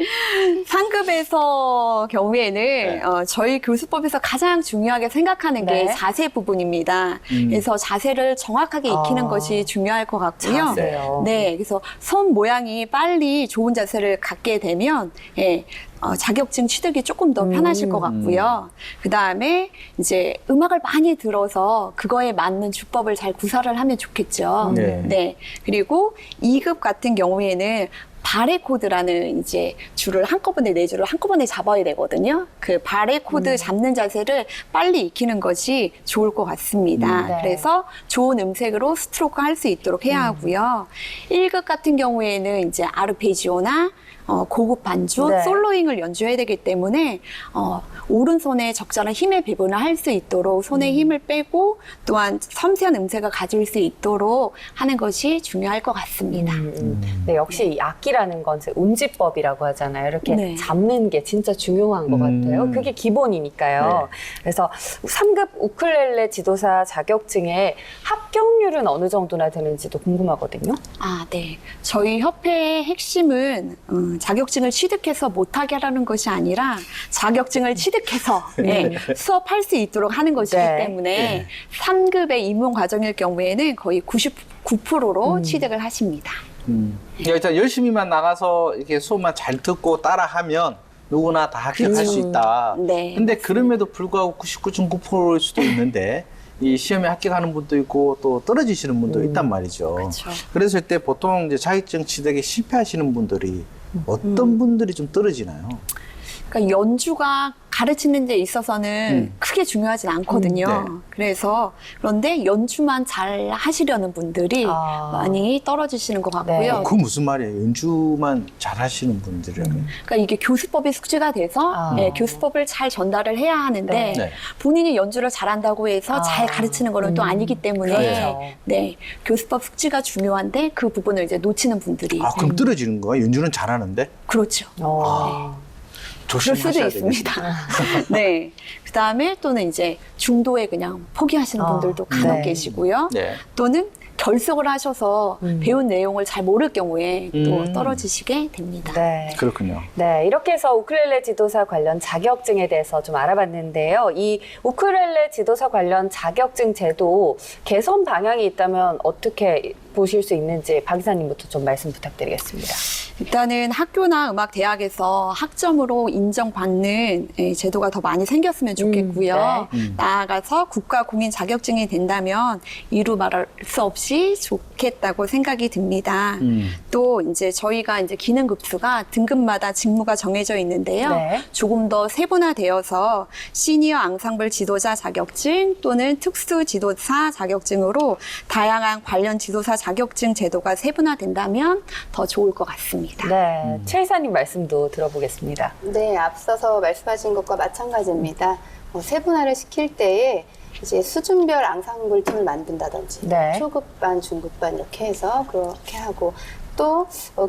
C: 상급에서 경우에는 저희 교수법에서 가장 중요하게 생각하는 게
A: 네.
C: 자세 부분입니다. 그래서 자세를 정확하게 익히는 것이 중요할 것 같고요.
A: 자세요.
C: 네. 그래서 손 모양이 빨리 좋은 자세를 갖게 되면 자격증 취득이 조금 더 편하실 것 같고요. 그 다음에 이제 음악을 많이 들어서 그거에 맞는 주법을 잘 구사를 하면 좋겠죠.
B: 네.
C: 네. 그리고 2급 같은 경우에는 바레 코드라는 이제 줄을 한꺼번에 4줄을 한꺼번에 잡아야 되거든요. 그 바레 코드 잡는 자세를 빨리 익히는 것이 좋을 것 같습니다.
A: 네.
C: 그래서 좋은 음색으로 스트로크 할 수 있도록 해야 하고요. 1급 같은 경우에는 이제 아르페지오나 고급 반주,
A: 네.
C: 솔로잉을 연주해야 되기 때문에 오른손에 적절한 힘의 배분을 할 수 있도록 손에 힘을 빼고 또한 섬세한 음색을 가질 수 있도록 하는 것이 중요할 것 같습니다.
A: 네, 역시 이 악기라는 건 운지법이라고 하잖아요. 이렇게
C: 네.
A: 잡는 게 진짜 중요한 것 같아요. 그게 기본이니까요. 그래서 3급 우쿨렐레 지도사 자격증의 합격률은 어느 정도나 되는지도 궁금하거든요.
C: 아, 네. 저희 협회의 핵심은 자격증을 취득해서 못하게 하라는 것이 아니라 자격증을 취득해서 수업할 수 있도록 하는 것이기
A: 네.
C: 때문에 3급의 입문 과정일 경우에는 거의 99%로 취득을 하십니다.
B: 그러니까 일단 열심히만 나가서 이렇게 수업만 잘 듣고 따라하면 누구나 다 합격할 수 있다.
C: 네,
B: 근데 그럼에도 불구하고 99.9%일 수도 있는데 이 시험에 합격하는 분도 있고 또 떨어지시는 분도 있단 말이죠.
C: 그렇죠.
B: 그랬을 때 보통 이제 자격증 취득에 실패하시는 분들이 어떤 분들이 좀 떨어지나요?
C: 그러니까 연주가 가르치는 데 있어서는 크게 중요하진 않거든요.
B: 네.
C: 그래서 그런데 연주만 잘 하시려는 분들이 많이 떨어지시는 것 같고요.
B: 그 무슨 말이에요? 연주만 잘 하시는 분들이라면.
C: 그러니까 이게 교수법이 숙지가 돼서 교수법을 잘 전달을 해야 하는데
B: 네.
C: 본인이 연주를 잘한다고 해서 잘 가르치는 거는 또 아니기 때문에
A: 그렇죠.
C: 네, 교수법 숙지가 중요한데 그 부분을 이제 놓치는 분들이
B: 그럼 떨어지는 거야? 연주는 잘하는데?
C: 그렇죠. 그럴 수도
B: 조심하셔야
C: 있습니다.
B: 되겠습니다.
C: 네. 그 다음에 또는 이제 중도에 그냥 포기하시는 분들도 간혹
A: 네.
C: 계시고요.
B: 네.
C: 또는 결석을 하셔서 배운 내용을 잘 모를 경우에 또 떨어지시게 됩니다.
A: 네.
B: 그렇군요.
A: 네, 이렇게 해서 우쿨렐레 지도사 관련 자격증에 대해서 좀 알아봤는데요. 이 우쿨렐레 지도사 관련 자격증 제도 개선 방향이 있다면 어떻게 보실 수 있는지 박 이사님부터 좀 말씀 부탁드리겠습니다.
C: 일단은 학교나 음악대학에서 학점으로 인정받는 제도가 더 많이 생겼으면 좋겠고요.
A: 네.
C: 나아가서 국가 공인 자격증이 된다면 이루 말할 수 없이 좋겠다고 생각이 듭니다. 또 이제 저희가 이제 기능급수가 등급마다 직무가 정해져 있는데요.
A: 네.
C: 조금 더 세분화되어서 시니어 앙상블 지도자 자격증 또는 특수 지도사 자격증으로 다양한 관련 지도사 자격증 제도가 세분화된다면 더 좋을 것 같습니다.
A: 네, 최 이사님 말씀도 들어보겠습니다.
D: 네, 앞서서 말씀하신 것과 마찬가지입니다. 세분화를 시킬 때에 이제 수준별 앙상블 팀을 만든다든지
A: 네.
D: 초급반, 중급반 이렇게 해서 그렇게 하고 또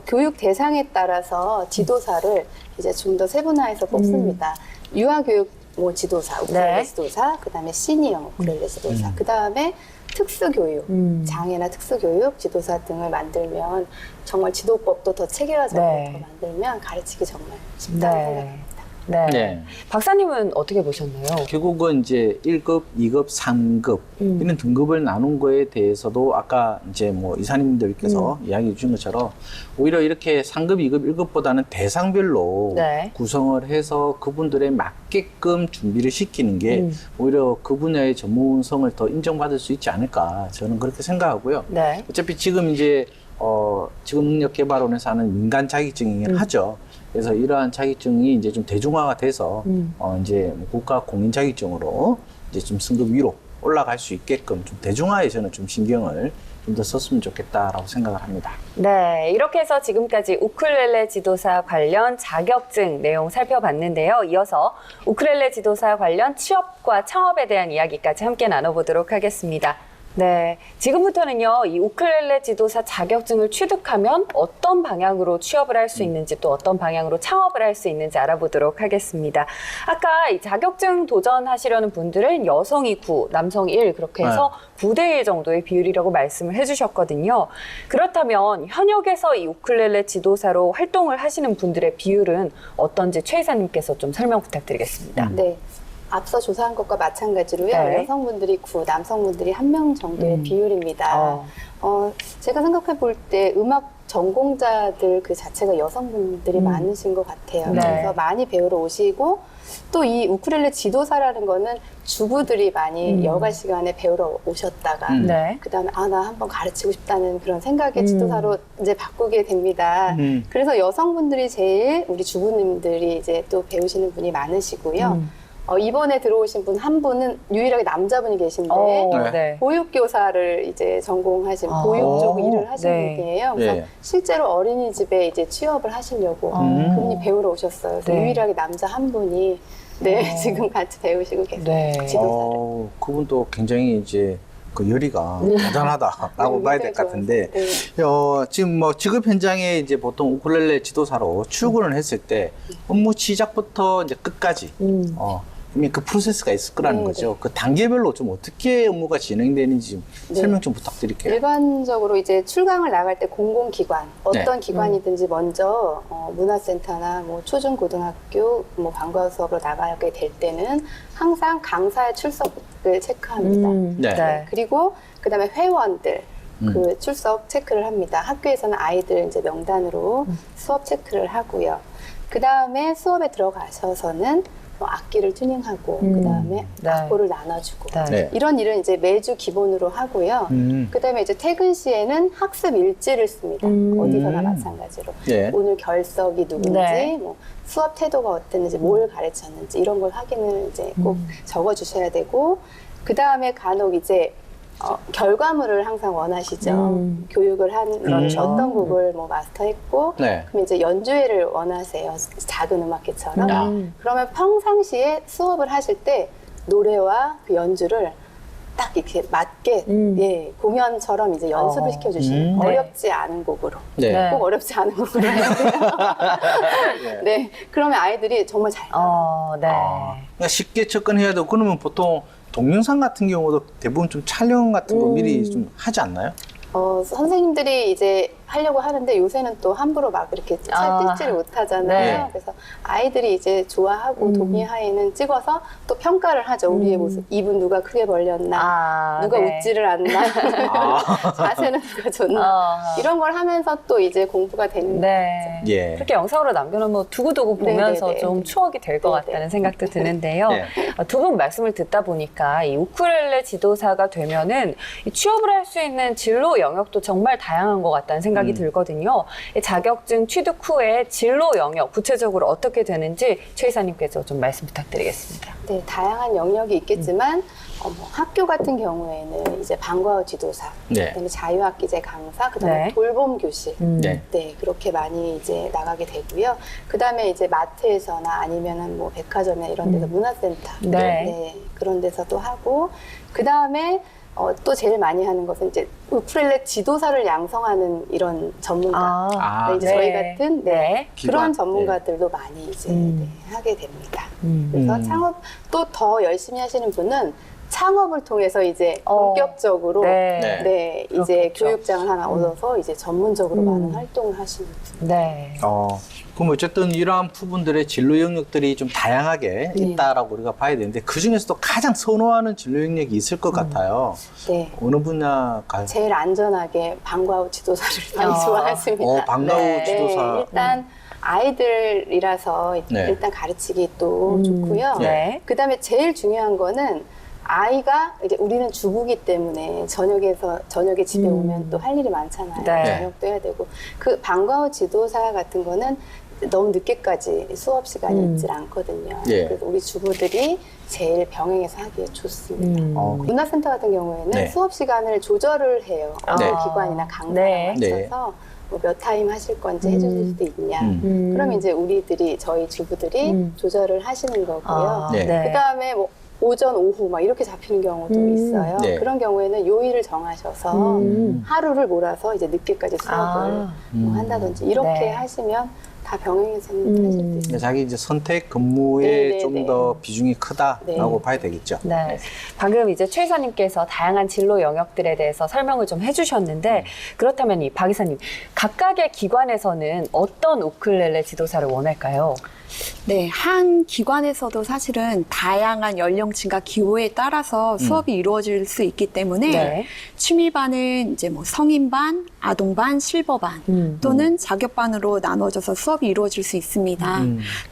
D: 교육 대상에 따라서 지도사를 이제 좀 더 세분화해서 뽑습니다. 유아교육 뭐 지도사, 우크렐레
A: 네.
D: 지도사, 그다음에 시니어 우크렐레 지도사, 그다음에 특수교육, 장애나 특수교육 지도사 등을 만들면 정말 지도법도 더 체계화적으로
A: 네.
D: 더 만들면 가르치기 정말 쉽다고 생각합니다.
A: 네.
B: 네.
A: 박사님은 어떻게 보셨나요?
B: 결국은 이제 1급, 2급, 3급 이런 등급을 나눈 거에 대해서도 아까 이제 뭐 이사님들께서 이야기해 주신 것처럼 오히려 이렇게 3급, 2급, 1급보다는 대상별로
A: 네.
B: 구성을 해서 그분들에 맞게끔 준비를 시키는 게 오히려 그 분야의 전문성을 더 인정받을 수 있지 않을까 저는 그렇게 생각하고요.
A: 네.
B: 어차피 지금 이제 지구능력개발원에서 하는 민간 자격증이긴 하죠. 그래서 이러한 자격증이 이제 좀 대중화가 돼서 이제 국가 공인 자격증으로 이제 좀 승급 위로 올라갈 수 있게끔 좀 대중화에 저는 좀 신경을 좀 더 썼으면 좋겠다라고 생각을 합니다.
A: 네, 이렇게 해서 지금까지 우쿨렐레 지도사 관련 자격증 내용 살펴봤는데요. 이어서 우쿨렐레 지도사 관련 취업과 창업에 대한 이야기까지 함께 나눠보도록 하겠습니다. 네, 지금부터는요, 이 우쿨렐레 지도사 자격증을 취득하면 어떤 방향으로 취업을 할 수 있는지 또 어떤 방향으로 창업을 할 수 있는지 알아보도록 하겠습니다. 아까 이 자격증 도전하시려는 분들은 여성이 9, 남성이 1 그렇게 해서 9대1 정도의 비율이라고 말씀을 해주셨거든요. 그렇다면 현역에서 이 우쿨렐레 지도사로 활동을 하시는 분들의 비율은 어떤지 최 이사님께서 좀 설명 부탁드리겠습니다.
D: 네. 앞서 조사한 것과 마찬가지로요.
A: 네.
D: 여성분들이 9, 남성분들이 1명 정도의 비율입니다. 제가 생각해 볼 때 음악 전공자들 그 자체가 여성분들이 많으신 것 같아요.
A: 네.
D: 그래서 많이 배우러 오시고 또 이 우쿨렐레 지도사라는 거는 주부들이 많이 여가 시간에 배우러 오셨다가
A: 네.
D: 그다음에 나 한번 가르치고 싶다는 그런 생각의 지도사로 이제 바꾸게 됩니다. 그래서 여성분들이 제일 우리 주부님들이 이제 또 배우시는 분이 많으시고요. 이번에 들어오신 분 한 분은 유일하게 남자분이 계신데
A: 네.
D: 보육교사를 이제 전공하신 보육 쪽 일을 하신
A: 네.
D: 분이에요. 그래서
B: 네.
D: 실제로 어린이집에 이제 취업을 하시려고 그분이 배우러 오셨어요. 그래서
A: 네.
D: 유일하게 남자 한 분이 지금 같이 배우시고 계세요.
A: 네.
D: 지도사를.
B: 그분도 굉장히 이제 그 열의가 대단하다라고 봐야 될 것 같은데
D: 네.
B: 지금 뭐 직업 현장에 이제 보통 우쿨렐레 지도사로 출근을 했을 때 업무 시작부터 이제 끝까지 이미 그 프로세스가 있을 거라는 거죠. 그 단계별로 좀 어떻게 업무가 진행되는지 설명 좀 부탁드릴게요.
D: 일반적으로 이제 출강을 나갈 때 공공기관, 어떤 기관이든지 먼저 문화센터나 뭐 초중고등학교 뭐 방과후 수업으로 나가게 될 때는 항상 강사의 출석을 체크합니다.
B: 네.
D: 그리고 그다음에 회원들 그 출석 체크를 합니다. 학교에서는 아이들 이제 명단으로 수업 체크를 하고요. 그다음에 수업에 들어가셔서는 악기를 튜닝하고 그다음에
A: 네.
D: 악보를 나눠주고
B: 네.
D: 이런 일은 이제 매주 기본으로 하고요. 그다음에 이제 퇴근 시에는 학습 일지를 씁니다. 어디서나 마찬가지로
B: 네.
D: 오늘 결석이 누군지,
A: 네.
D: 뭐 수업 태도가 어땠는지, 뭘 가르쳤는지 이런 걸 확인을 이제 꼭 적어주셔야 되고 그다음에 간혹 이제 결과물을 항상 원하시죠. 교육을 한
A: 그렇죠.
D: 어떤 곡을 뭐 마스터했고,
B: 네.
D: 그럼 이제 연주회를 원하세요. 작은 음악회처럼. 그러면 평상시에 수업을 하실 때 노래와 그 연주를 딱 이렇게 맞게 예, 공연처럼 이제 연습을 시켜주시는 어렵지 않은 곡으로.
B: 네.
D: 꼭 어렵지 않은 곡으로 해야 돼요. 네. 그러면 아이들이 정말 잘
A: 네.
B: 그러니까 쉽게 접근해야 되고 그러면 보통 동영상 같은 경우도 대부분 좀 촬영 같은 거 미리 좀 하지 않나요?
D: 선생님들이 이제 하려고 하는데 요새는 또 함부로 막 이렇게 찰뜰지를 못하잖아요.
A: 네.
D: 그래서 아이들이 이제 좋아하고 동의하에는 찍어서 또 평가를 하죠. 우리의 모습. 입은 누가 크게 벌렸나, 누가
A: 네.
D: 웃지를 않나, 자세는 누가 좋나, 이런 걸 하면서 또 이제 공부가 되는
A: 네.
B: 예.
A: 그렇게 영상으로 남겨놓으면 두고두고 보면서
D: 네네네.
A: 좀 추억이 될 것
D: 네네.
A: 같다는 생각도 드는데요.
B: 네.
A: 두 분 말씀을 듣다 보니까 이 우쿨렐레 지도사가 되면은 이 취업을 할 수 있는 진로 영역도 정말 다양한 것 같다는 생각이 들거든요. 이 자격증 취득 후에 진로 영역 구체적으로 어떻게 되는지 최 이사님께서 좀 말씀 부탁드리겠습니다.
D: 네, 다양한 영역이 있겠지만 뭐 학교 같은 경우에는 이제 방과 후 지도사,
B: 네.
D: 그다음에 자유학기제 강사, 그다음에
A: 네.
D: 돌봄 교실,
B: 네.
D: 네, 그렇게 많이 이제 나가게 되고요. 그다음에 이제 마트에서나 아니면은 뭐 백화점이나 이런 데서 문화센터,
A: 네.
D: 그런 데서도 하고, 그다음에 또 제일 많이 하는 것은 이제 우쿨렐레 지도사를 양성하는 이런 전문가. 네, 이제
A: 네.
D: 저희 같은
A: 네.
D: 그런
B: 기관.
D: 전문가들도 많이 이제 하게 됩니다. 그래서
B: 음.
D: 창업 또 더 열심히 하시는 분은 창업을 통해서 이제 본격적으로
A: 네.
D: 네, 이제
A: 그렇겠죠.
D: 교육장을 하나 얻어서 이제 전문적으로 많은 활동을 하시는 분.
A: 네.
B: 그럼 어쨌든 이러한 부분들의 진로 영역들이 좀 다양하게
D: 네.
B: 있다라고 우리가 봐야 되는데 그 중에서도 가장 선호하는 진로 영역이 있을 것 같아요.
D: 네.
B: 어느 분야가?
D: 제일 안전하게 방과 후 지도사를 많이 좋아하십니다.
B: 방과 후
A: 네.
B: 지도사.
D: 네, 일단 아이들이라서
B: 네.
D: 일단 가르치기 또 좋고요.
A: 네.
D: 그다음에 제일 중요한 거는 아이가 이제 우리는 주부기 때문에 저녁에 집에 오면 또 할 일이 많잖아요.
A: 네.
D: 저녁도 해야 되고 그 방과 후 지도사 같은 거는 너무 늦게까지 수업 시간이 있질 않거든요.
B: 예.
D: 그래서 우리 주부들이 제일 병행해서 하기에 좋습니다.
A: 음.
D: 문화센터 같은 경우에는
B: 네.
D: 수업 시간을 조절을 해요. 어느
B: 네.
D: 기관이나 강사랑
A: 네.
D: 맞춰서 뭐 몇 타임 하실 건지 해주실 수도 있냐. 그럼 이제 저희 주부들이 조절을 하시는 거고요.
B: 네.
D: 그다음에 뭐 오전, 오후 막 이렇게 잡히는 경우도 있어요.
B: 네.
D: 그런 경우에는 요일을 정하셔서 하루를 몰아서 이제 늦게까지 수업을 뭐 한다든지 이렇게
A: 네.
D: 하시면 다 병행해서 하실 수 있습니다.
B: 자기 이제 선택 근무에
D: 네, 네,
B: 좀
D: 네.
B: 더 비중이 크다라고
D: 네.
B: 봐야 되겠죠.
A: 네. 방금 이제 최 이사님께서 다양한 진로 영역들에 대해서 설명을 좀 해주셨는데 그렇다면 이 박 이사님 각각의 기관에서는 어떤 우쿨렐레 지도사를 원할까요?
C: 네, 한 기관에서도 사실은 다양한 연령층과 기호에 따라서 수업이 이루어질 수 있기 때문에
A: 네.
C: 취미반은 이제 뭐 성인반, 아동반, 실버반 또는 자격반으로 나눠져서 수업이 이루어질 수 있습니다.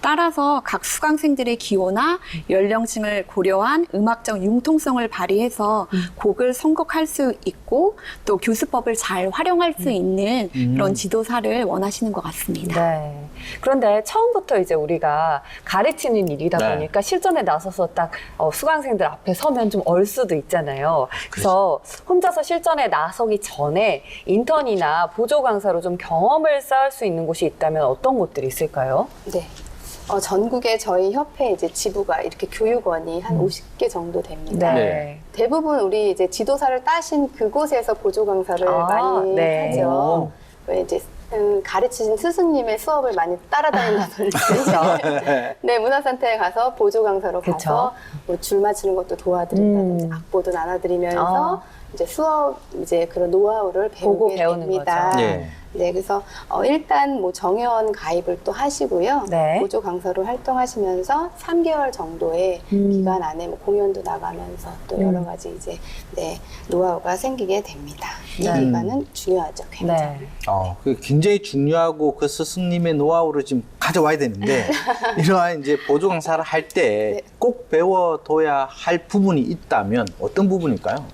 C: 따라서 각 수강생들의 기호나 연령층을 고려한 음악적 융통성을 발휘해서 곡을 선곡할 수 있고 또 교수법을 잘 활용할 수 있는 그런 지도사를 원하시는 것 같습니다.
A: 네. 그런데 처음부터 이제 우리가 가르치는 일이다
B: 네.
A: 보니까 실전에 나서서 딱 수강생들 앞에 서면 좀 얼 수도 있잖아요. 그래서 혼자서 실전에 나서기 전에 인턴이나 보조 강사로 좀 경험을 쌓을 수 있는 곳이 있다면 어떤 곳들이 있을까요?
D: 네. 전국에 저희 협회 이제 지부가 이렇게 교육원이 한 50개 정도 됩니다.
B: 네.
D: 대부분 우리 이제 지도사를 따신 그곳에서 보조 강사를 많이
A: 네.
D: 하죠. 왜 이제 가르치신 스승님의 수업을 많이 따라다닌다든지, 네, 문화센터에 가서 보조 강사로
A: 그쵸.
D: 가서 뭐 줄 맞추는 것도 도와드린다든지 악보도 나눠드리면서 이제 수업 이제 그런 노하우를
A: 보고
D: 배우게
A: 배우는
D: 됩니다.
A: 거죠.
B: 네.
D: 네, 그래서 일단 뭐 정회원 가입을 또 하시고요.
A: 네.
D: 보조 강사로 활동하시면서 3개월 정도의 기간 안에 뭐 공연도 나가면서 또 여러 가지 이제 노하우가 생기게 됩니다. 이 기간은 중요하죠, 굉장히.
A: 네.
B: 그 굉장히 중요하고 그 스승님의 노하우를 지금 가져와야 되는데 이러한 이제 보조 강사를 할 때 꼭 배워둬야 할 부분이 있다면 어떤 부분일까요?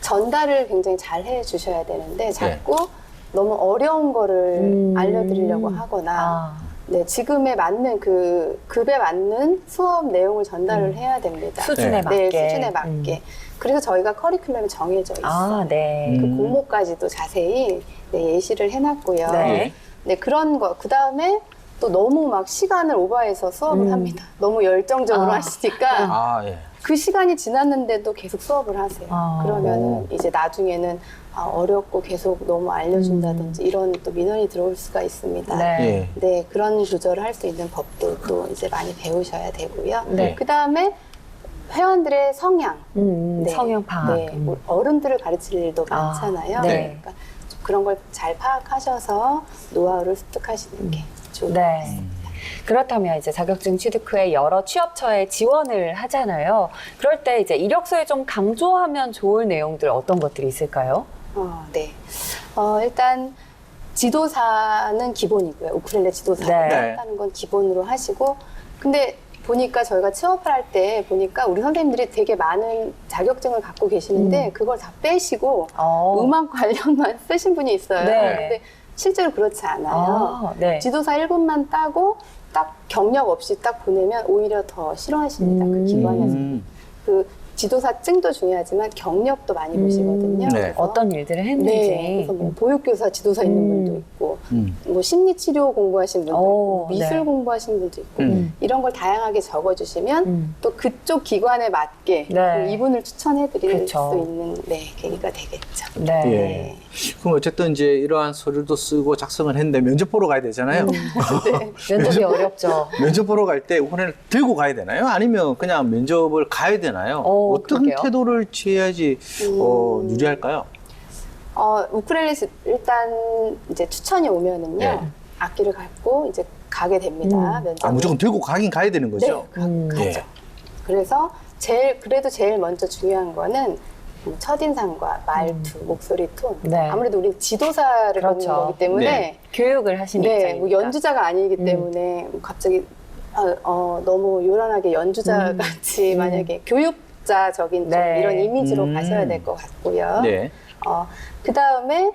D: 전달을 굉장히 잘 해주셔야 되는데 자꾸 너무 어려운 거를 알려드리려고 하거나 네, 지금에 맞는 그 급에 맞는 수업 내용을 전달을 해야 됩니다.
A: 수준에 맞게.
D: 네, 수준에 맞게. 그래서 저희가 커리큘럼이 정해져 있어요.
A: 네.
D: 그 공모까지도 자세히 예시를 해놨고요.
A: 네.
D: 네, 그런 거. 그 다음에 또 너무 막 시간을 오버해서 수업을 합니다. 너무 열정적으로 하시니까
B: 예.
D: 그 시간이 지났는데도 계속 수업을 하세요. 그러면은 이제 나중에는 어렵고 계속 너무 알려준다든지 이런 또 민원이 들어올 수가 있습니다.
A: 네.
D: 네, 그런 조절을 할 수 있는 법들도 이제 많이 배우셔야 되고요.
A: 네.
D: 그 다음에 회원들의 성향,
A: 성형 파악.
D: 네, 뭐 어른들을 가르칠 일도 많잖아요.
A: 네.
D: 그러니까 그런 걸 잘 파악하셔서 노하우를 습득하시는 게 좋을 것
A: 네.
D: 같습니다.
A: 그렇다면 이제 자격증 취득 후에 여러 취업처에 지원을 하잖아요. 그럴 때 이제 이력서에 좀 강조하면 좋을 내용들 어떤 것들이 있을까요?
D: 네. 일단 지도사는 기본이고요. 우쿨렐레 지도사를
A: 네.
D: 한다는 건 기본으로 하시고, 근데 보니까 저희가 취업을 할 때 보니까 우리 선생님들이 되게 많은 자격증을 갖고 계시는데 그걸 다 빼시고 음악 관련만 쓰신 분이 있어요.
A: 네.
D: 근데 실제로 그렇지 않아요.
A: 네.
D: 지도사 1급만 따고 딱 경력 없이 딱 보내면 오히려 더 싫어하십니다. 그 기관에서. 그 지도사증도 중요하지만 경력도 많이 보시거든요.
B: 네.
D: 그래서
A: 어떤 일들을 했는지.
D: 네, 그래서 뭐 보육교사 지도사 있는 분도 있고, 뭐 심리치료 공부하신 분도 있고, 미술
A: 네.
D: 공부하신 분도 있고, 이런 걸 다양하게 적어주시면 또 그쪽 기관에 맞게
A: 네.
D: 이분을 추천해드릴
A: 그쵸.
D: 수 있는 계기가 되겠죠.
A: 네.
B: 예. 그럼 어쨌든 이제 이러한 서류도 쓰고 작성을 했는데 면접 보러 가야 되잖아요.
A: 면접이 어렵죠.
B: 면접 보러 갈 때 우쿨렐레를 들고 가야 되나요? 아니면 그냥 면접을 가야 되나요? 어떤
A: 그러게요.
B: 태도를 취해야지 유리할까요?
D: 우쿨렐레 일단 이제 추천이 오면은요,
B: 네.
D: 악기를 갖고 이제 가게 됩니다. 면접.
B: 무조건 들고 가긴 가야 되는 거죠?
D: 네, 가죠.
B: 예.
D: 그래서 그래도 제일 먼저 중요한 거는 뭐 첫인상과 말투, 목소리 톤.
A: 네.
D: 아무래도 우리 지도사를
A: 그렇죠.
D: 보는 거기 때문에
B: 네.
A: 교육을 하신 입장이니까.
D: 뭐 연주자가 아니기 때문에 뭐 갑자기 너무 요란하게 연주자 같이 만약에 교육자적인 좀
A: 네.
D: 이런 이미지로 가셔야 될 것 같고요.
B: 네.
D: 그 다음에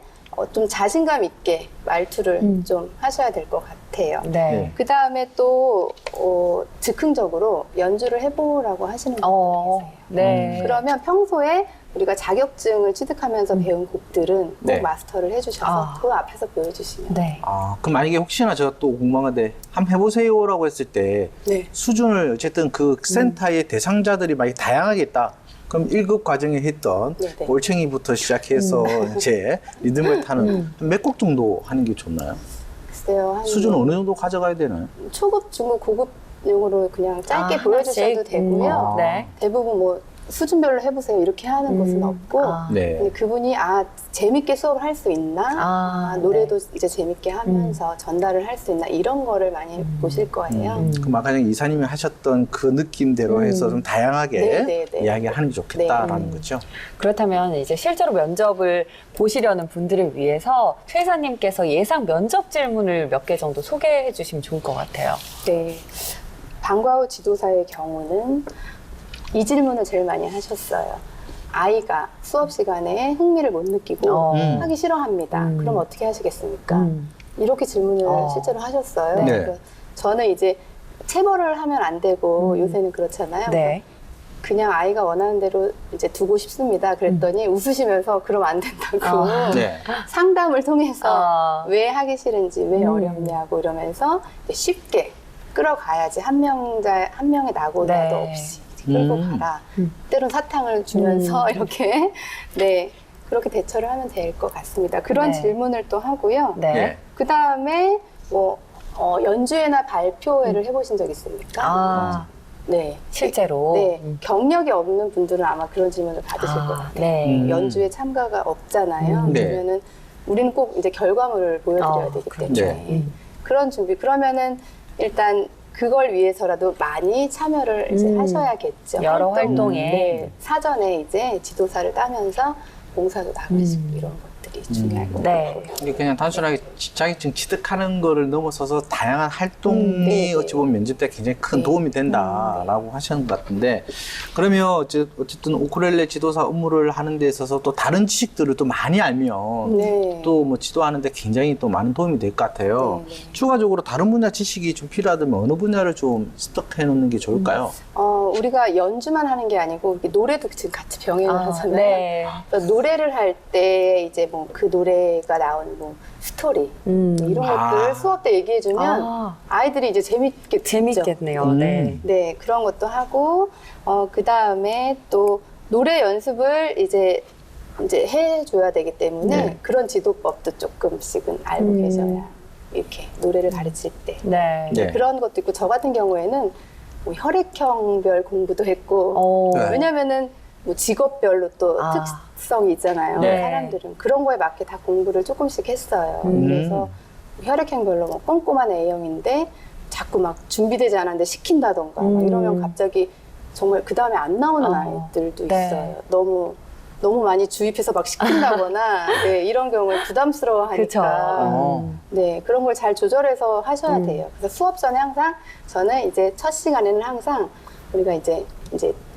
D: 좀 자신감 있게 말투를 좀 하셔야 될 것 같아요.
A: 네.
D: 그 다음에 또 즉흥적으로 연주를 해보라고 하시는 분이 계세요.
A: 네.
D: 그러면 평소에 우리가 자격증을 취득하면서 배운 곡들은 꼭
B: 네.
D: 마스터를 해주셔서 그 앞에서 보여주시면
A: 네.
B: 그럼 만약에 혹시나 제가 또 궁금한데 한번 해보세요라고 했을 때
D: 네.
B: 수준을 어쨌든 그 센터의 대상자들이 많이 다양하게 있다. 그럼 1급 과정에 했던
D: 네네.
B: 올챙이부터 시작해서 이제 리듬을 타는 몇 곡 정도 하는 게 좋나요?
D: 글쎄요, 한
B: 수준 어느 정도 가져가야 되나요?
D: 초급, 중급, 고급용으로 그냥 짧게 보여주셔도
A: 하나씩?
D: 되고요.
A: 네.
D: 대부분 뭐 수준별로 해보세요 이렇게 하는 곳은 없고
B: 네.
D: 근데 그분이 재밌게 수업을 할 수 있나 노래도 이제 재밌게 하면서 전달을 할 수 있나 이런 거를 많이 보실 거예요.
B: 그럼 아까 전에 이사님이 하셨던 그 느낌대로 해서 좀 다양하게
D: 네.
B: 이야기를 하는 게 좋겠다라는 거죠.
A: 그렇다면 이제 실제로 면접을 보시려는 분들을 위해서 최 이사님께서 예상 면접 질문을 몇 개 정도 소개해 주시면 좋을 것 같아요.
D: 네. 방과 후 지도사의 경우는 이 질문을 제일 많이 하셨어요. 아이가 수업 시간에 흥미를 못 느끼고 하기 싫어합니다. 그럼 어떻게 하시겠습니까? 이렇게 질문을 실제로 하셨어요.
A: 네.
D: 그래서 저는 이제 체벌을 하면 안 되고 요새는 그렇잖아요.
A: 네.
D: 그냥 아이가 원하는 대로 이제 두고 싶습니다. 그랬더니 웃으시면서 그럼 안 된다고
B: 네.
D: 상담을 통해서
A: 네.
D: 왜 하기 싫은지 왜 어렵냐고 이러면서 쉽게 끌어가야지 한 명의 낙오라도
A: 네.
D: 없이 끌고 가라. 때론 사탕을 주면서 이렇게 그렇게 대처를 하면 될 것 같습니다. 그런
A: 네.
D: 질문을 또 하고요.
A: 네.
B: 네.
D: 그 다음에 뭐 연주회나 발표회를 해보신 적 있습니까? 네.
A: 실제로.
D: 네. 경력이 없는 분들은 아마 그런 질문을 받으실 것 같아요.
A: 네.
D: 연주회 참가가 없잖아요.
B: 네.
D: 그러면은 우리는 꼭 이제 결과물을 보여드려야 되기 때문에
B: 네.
D: 그런 준비. 그러면은 일단 그걸 위해서라도 많이 참여를 이제 하셔야겠죠.
A: 여러 활동에.
D: 네. 사전에 이제 지도사를 따면서 봉사도 나가시고 이런 것들이 중요할 것
A: 네.
D: 같고요.
B: 이게 그냥 단순하게 자격증 취득하는 거를 넘어서서 다양한 활동이
D: 네.
B: 어찌 보면 면접 때 굉장히 큰 도움이 된다라고 하시는 것 같은데 그러면 어쨌든 우쿨렐레 지도사 업무를 하는 데 있어서 또 다른 지식들을 또 많이 알면
D: 네.
B: 또 뭐 지도하는데 굉장히 또 많은 도움이 될 것 같아요.
D: 네.
B: 추가적으로 다른 분야 지식이 좀 필요하다면 어느 분야를 좀 습득해 놓는 게 좋을까요?
D: 우리가 연주만 하는 게 아니고 이렇게 노래도 지금 같이 병행을 하잖아요.
A: 네.
D: 그래서 노래를 할 때 이제 뭐 그 노래가 나온 뭐 스토리 이런 것들 수업 때 얘기해주면 아이들이 이제 재밌게 듣죠.
A: 재밌겠네요. 네.
D: 네, 그런 것도 하고 그 다음에 또 노래 연습을 이제 해줘야 되기 때문에 그런 지도법도 조금씩은 알고 계셔야 이렇게 노래를 가르칠 때
A: 네.
B: 네.
D: 그런 것도 있고 저 같은 경우에는 뭐 혈액형별 공부도 했고
B: 네.
D: 왜냐면은 뭐 직업별로 또 특성이 있잖아요.
A: 네.
D: 사람들은 그런 거에 맞게 다 공부를 조금씩 했어요. 그래서 혈액형별로 뭐 꼼꼼한 A형인데 자꾸 막 준비되지 않았는데 시킨다던가 막 이러면 갑자기 정말 그 다음에 안 나오는 아이들도
A: 네.
D: 있어요. 너무 많이 주입해서 막 시킨다거나 네, 이런 경우에 부담스러워하니까
B: 그쵸.
D: 네, 그런 걸 잘 조절해서 하셔야 돼요. 그래서 수업 전에 항상 저는 이제 첫 시간에는 항상 우리가 이제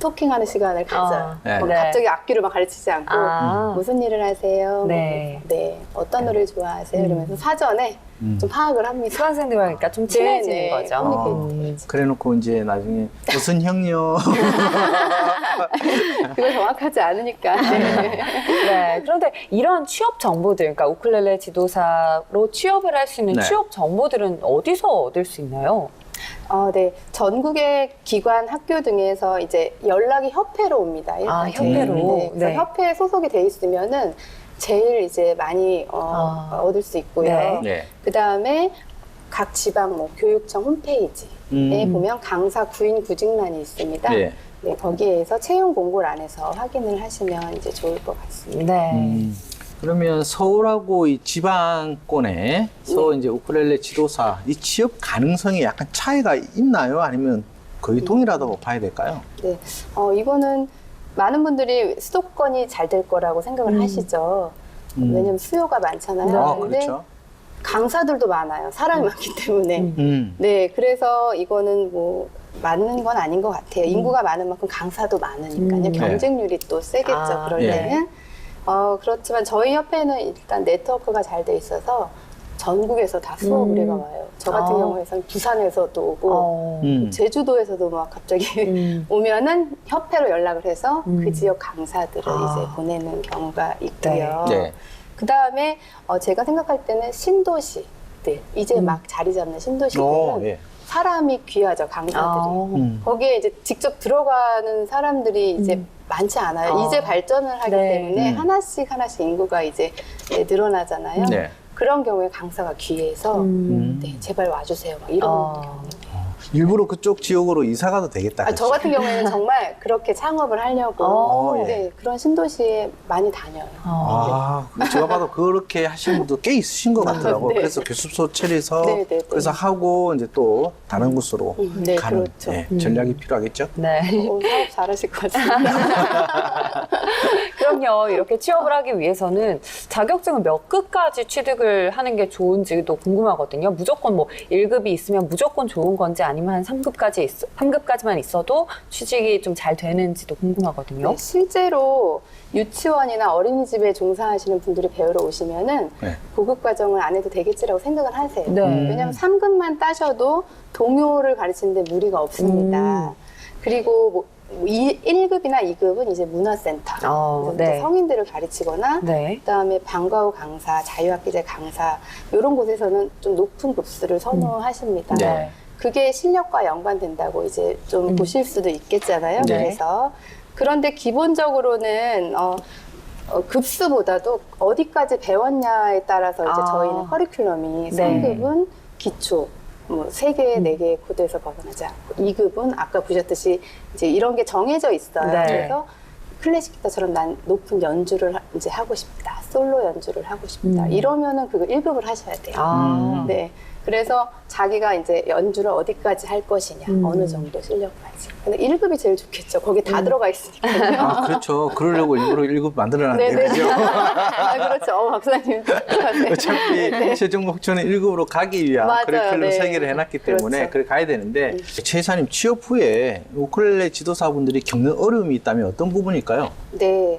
D: 토킹하는 시간을 가져요.
B: 네.
D: 뭐
A: 네.
D: 갑자기 악기를 막 가르치지 않고 무슨 일을 하세요?
A: 네.
D: 네, 어떤 노래를 좋아하세요? 이러면서 사전에 좀 파악을 합니다.
A: 수강생들과 좀 친해지는
D: 네,
A: 거죠.
D: 커뮤니케이트.
B: 그래놓고 이제 나중에 무슨 형요?
D: 그거 정확하지 않으니까. 네.
A: 네. 그런데 이런 취업 정보들, 그러니까 우쿨렐레 지도사로 취업을 할 수 있는
B: 네.
A: 취업 정보들은 어디서 얻을 수 있나요?
D: 네. 전국의 기관, 학교 등에서 이제 연락이 협회로 옵니다. 일단
A: 협회로.
D: 네. 그래서
A: 네.
D: 협회에 소속이 돼 있으면은 제일 이제 많이 얻을 수 있고요.
A: 네.
B: 네.
D: 그 다음에 각 지방 뭐 교육청 홈페이지에 보면 강사 구인 구직란이 있습니다.
B: 네.
D: 네, 거기에서 채용 공고란에서 확인을 하시면 이제 좋을 것 같습니다.
A: 네.
B: 그러면 서울하고 이 지방권에서 이제 우쿨렐레 지도사 이 취업 가능성이 약간 차이가 있나요? 아니면 거의 동일하다고 봐야 될까요?
D: 네, 이거는 많은 분들이 수도권이 잘 될 거라고 생각을 하시죠. 왜냐면 수요가 많잖아요.
B: 아,
D: 근데
B: 그렇죠.
D: 강사들도 많아요. 사람이 많기 때문에. 네, 그래서 이거는 뭐 맞는 건 아닌 것 같아요. 인구가 많은 만큼 강사도 많으니까요. 경쟁률이 또 세겠죠. 그럴
B: 예.
D: 때는. 그렇지만 저희 협회는 일단 네트워크가 잘 돼 있어서 전국에서 다 수업 의뢰가 와요. 저 같은 경우에는 부산에서도 오고 제주도에서도 막 갑자기 오면은 협회로 연락을 해서 그 지역 강사들을 이제 보내는 경우가 있고요.
B: 네.
D: 그 다음에 제가 생각할 때는 신도시들 이제 막 자리 잡는 신도시들은
B: 예.
D: 사람이 귀하죠, 강사들이. 거기에 이제 직접 들어가는 사람들이 이제 많지 않아요. 이제 발전을 하기
A: 네.
D: 때문에 하나씩 인구가 이제 늘어나잖아요.
B: 네.
D: 그런 경우에 강사가 귀해서 네, 제발 와주세요. 막 이런 경우.
B: 일부러 그쪽 지역으로 이사 가도 되겠다.
D: 저 같은 경우에는 정말 그렇게 창업을 하려고 네, 그런 신도시에 많이 다녀요.
B: 제가 봐도 그렇게 하시는 분도 꽤 있으신 것 같더라고요.
D: 네.
B: 그래서 교습소 차려서
D: 네, 네, 네.
B: 그래서 하고 이제 또 다른 곳으로
D: 네,
B: 가는
D: 그렇죠.
B: 전략이 필요하겠죠.
A: 네.
D: 사업 잘하실 것 같습니다.
A: 그럼요. 이렇게 취업을 하기 위해서는 자격증은 몇 급까지 취득을 하는 게 좋은지도 궁금하거든요. 무조건 뭐 1급이 있으면 무조건 좋은 건지 아니면 한 3급까지만 있어도 취직이 좀 잘 되는지도 궁금하거든요.
D: 네, 실제로 유치원이나 어린이집에 종사하시는 분들이 배우러 오시면은
B: 네.
D: 고급 과정을 안 해도 되겠지라고 생각을 하세요.
A: 네.
D: 왜냐하면 3급만 따셔도 동요를 가르치는데 무리가 없습니다. 그리고 뭐 1급이나 2급은 이제 문화센터, 그래서
A: 네.
D: 이제 성인들을 가르치거나
A: 네.
D: 그다음에 방과 후 강사, 자유학기제 강사 이런 곳에서는 좀 높은 급수를 선호하십니다.
B: 네.
D: 그게 실력과 연관된다고 이제 좀 보실 수도 있겠잖아요.
A: 네.
D: 그래서 그런데 기본적으로는 급수보다도 어디까지 배웠냐에 따라서 이제 저희는 커리큘럼이 3급은 기초, 뭐 3개, 4개의 코드에서 벗어나지 않고 2급은 아까 보셨듯이 이제 이런 게 정해져 있어요.
A: 네.
D: 그래서 클래식 기타처럼 난 높은 연주를 이제 하고 싶다. 솔로 연주를 하고 싶다. 이러면은 그거 1급을 하셔야 돼요. 네. 그래서 자기가 이제 연주를 어디까지 할 것이냐, 어느 정도 실력까지. 근데 1급이 제일 좋겠죠. 거기 다 들어가 있으니까요.
B: 그렇죠. 그러려고 일부러 1급 만들어놨는데,
D: 네네.
B: 그죠?
D: 그렇죠. 박사님.
B: 어차피 최종 목표는 1급으로 가기 위한
D: 맞아요.
B: 커리큘럼
D: 네.
B: 설계를 해놨기 때문에
D: 그렇죠.
B: 그렇게 가야 되는데, 최 이사님 취업 후에 우쿨렐레 지도사분들이 겪는 어려움이 있다면 어떤 부분일까요?
D: 네.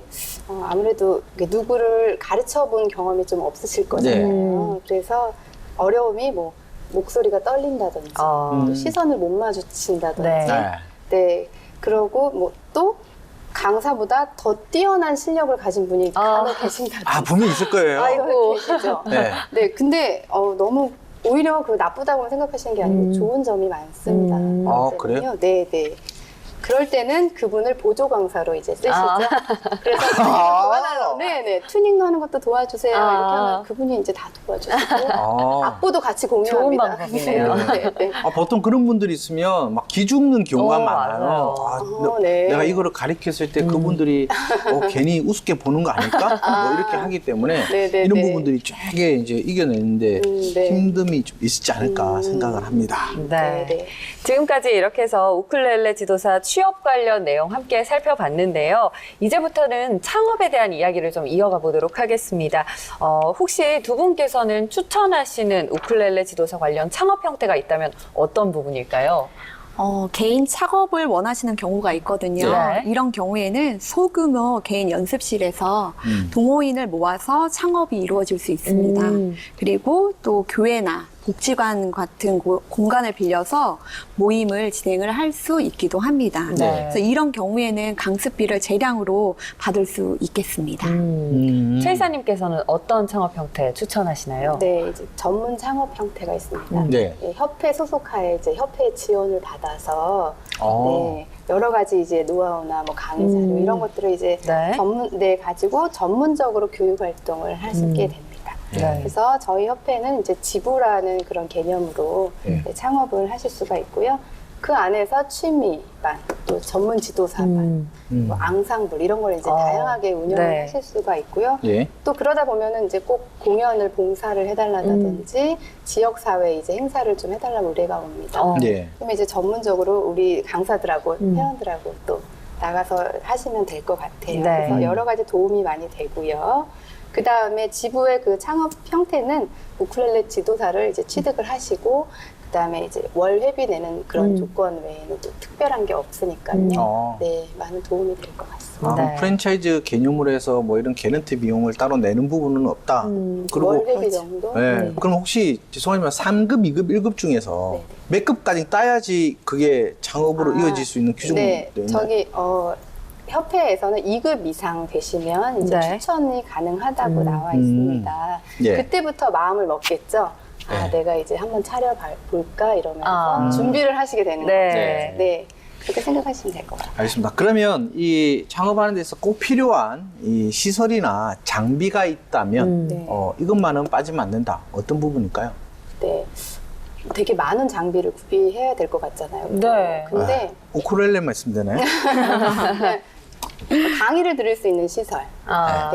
D: 아무래도 누구를 가르쳐 본 경험이 좀 없으실 거잖아요. 그래서 어려움이 뭐 목소리가 떨린다든지 또 시선을 못 마주친다든지 네. 그러고 뭐 또 강사보다 더 뛰어난 실력을 가진 분이 간혹 계신다든지
B: 분명히 있을 거예요.
D: 아이고 계시죠.
B: 네.
D: 네. 근데 너무 오히려 그 나쁘다고 생각하시는 게 아니고 좋은 점이 많습니다.
B: 그래요?
D: 네, 네. 그럴 때는 그분을 보조 강사로 이제 쓰시죠. 그래서 네네. 튜닝도 하는 것도 도와주세요.
A: 아.
D: 이렇게 하면 그분이 이제 다 도와주시고
B: 아.
D: 악보도 같이
A: 좋은
D: 공유합니다.
A: 방법이네요.
D: 네, 네.
B: 보통 그런 분들이 있으면 막 기죽는 경우가 많아요.
A: 맞아요.
D: 네.
B: 내가 이거를 가르쳤을 때 그분들이 괜히 우습게 보는 거 아닐까? 뭐 이렇게 하기 때문에
D: 네, 네,
B: 이런
D: 네.
B: 부분들이 쫙게 이제 이겨내는데
D: 네.
B: 힘듦이 좀 있지 않을까 생각을 합니다.
A: 네.
D: 네.
A: 지금까지 이렇게 해서 우쿨렐레 지도사 취업 관련 내용 함께 살펴봤는데요. 이제부터는 창업에 대한 이야기를 좀 이어가 보도록 하겠습니다. 혹시 두 분께서는 추천하시는 우쿨렐레 지도사 관련 창업 형태가 있다면 어떤 부분일까요?
C: 개인 창업을 원하시는 경우가 있거든요.
A: 네.
C: 이런 경우에는 소규모 개인 연습실에서 동호인을 모아서 창업이 이루어질 수 있습니다. 그리고 또 교회나 복지관 같은 공간을 빌려서 모임을 진행을 할 수 있기도 합니다.
A: 네.
C: 그래서 이런 경우에는 강습비를 재량으로 받을 수 있겠습니다.
A: 최 이사님께서는 어떤 창업 형태 추천하시나요?
D: 네, 이제 전문 창업 형태가 있습니다.
B: 네.
D: 예, 협회 소속하에 이제 협회 지원을 받아서
B: 어.
D: 네, 여러 가지 이제 노하우나 뭐 강의 자료 이런 것들을 이제
A: 네.
D: 가지고 전문적으로 교육 활동을 하시게 됩니다.
A: 네.
D: 그래서 저희 협회는 이제 지부라는 그런 개념으로
B: 네.
D: 창업을 하실 수가 있고요. 그 안에서 취미반, 또 전문 지도사반, 뭐 앙상블 이런 걸 이제 다양하게 운영을
A: 네.
D: 하실 수가 있고요.
B: 예.
D: 또 그러다 보면은 이제 꼭 공연을 봉사를 해달라든지 지역사회 이제 행사를 좀 해달라고 의뢰가 옵니다.
B: 예.
D: 그럼 이제 전문적으로 우리 강사들하고 회원들하고 또 나가서 하시면 될 것 같아요.
A: 네.
D: 그래서 여러 가지 도움이 많이 되고요. 그 다음에 지부의 그 창업 형태는 우쿨렐레 지도사를 이제 취득을 하시고 그 다음에 이제 월 회비 내는 그런 조건 외에는 또 특별한 게 없으니까요. 네, 많은 도움이 될 것 같습니다.
A: 네.
B: 프랜차이즈 개념으로 해서 뭐 이런 개런티 비용을 따로 내는 부분은 없다.
D: 월 회비 정도?
B: 네. 그럼 혹시 죄송하지만 3급, 2급, 1급 중에서 몇 급까지 따야지 그게 창업으로 이어질 수 있는 규정이
D: 네,
B: 있나요?
D: 저기 협회에서는 2급 이상 되시면 이제
A: 네.
D: 추천이 가능하다고 나와 있습니다.
B: 예.
D: 그때부터 마음을 먹겠죠. 아,
B: 네.
D: 내가 이제 한번 차려볼까 이러면서
A: 아.
D: 준비를 하시게 되는
A: 네.
D: 거죠. 네, 그렇게 생각하시면 될 것 같아요.
B: 알겠습니다. 그러면 이 창업하는 데서 꼭 필요한 이 시설이나 장비가 있다면
D: 네.
B: 이것만은 빠지면 안 된다. 어떤 부분일까요?
D: 네, 되게 많은 장비를 구비해야 될 것 같잖아요.
A: 네.
D: 근데
B: 우쿨렐레 말씀되나요?
D: 강의를 들을 수 있는 시설,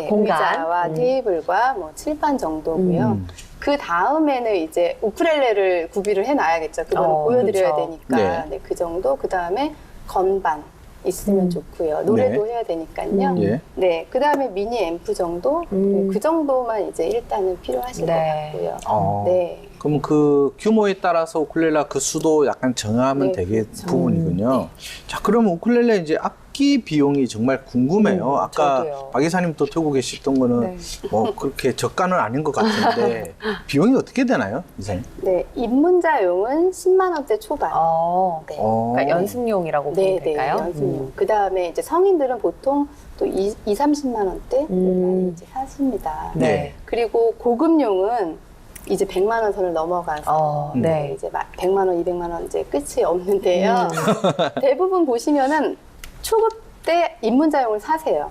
A: 공간.
D: 의자와 테이블과 뭐 칠판 정도고요. 그 다음에는 이제 우쿨렐레를 구비를 해놔야겠죠. 그거는 보여드려야
A: 그렇죠.
D: 되니까.
B: 네.
D: 네, 그 정도. 그 다음에 건반 있으면 좋고요. 노래도 해야 되니까요.
B: 예.
D: 네, 그 다음에 미니 앰프 정도. 네, 그 정도만 이제 일단은 필요하실
A: 네.
D: 것 같고요. 네.
B: 그럼 그 규모에 따라서 우쿨렐레 그 수도 약간 정하면
D: 네,
B: 되게
D: 그렇죠.
B: 부분이군요. 자, 그러면 우쿨렐레 이제 악기 비용이 정말 궁금해요. 아까
A: 저도요.
B: 박 이사님 또 들고 계셨던 거는 뭐 그렇게 저가는 아닌 것 같은데 비용이 어떻게 되나요, 이사님?
D: 네, 입문자용은 10만 원대 초반. 네.
A: 그러니까 연습용이라고 보면
D: 네,
A: 될까요?
D: 연습용. 그 다음에 이제 성인들은 보통 또 30만 원대 많이 이제 사십니다.
A: 네.
D: 그리고 고급용은 이제 100만 원 선을 넘어가서
A: 네.
D: 이제 100만 원, 200만 원 이제 끝이 없는데요. 대부분 보시면은 초급 때 입문자용을 사세요.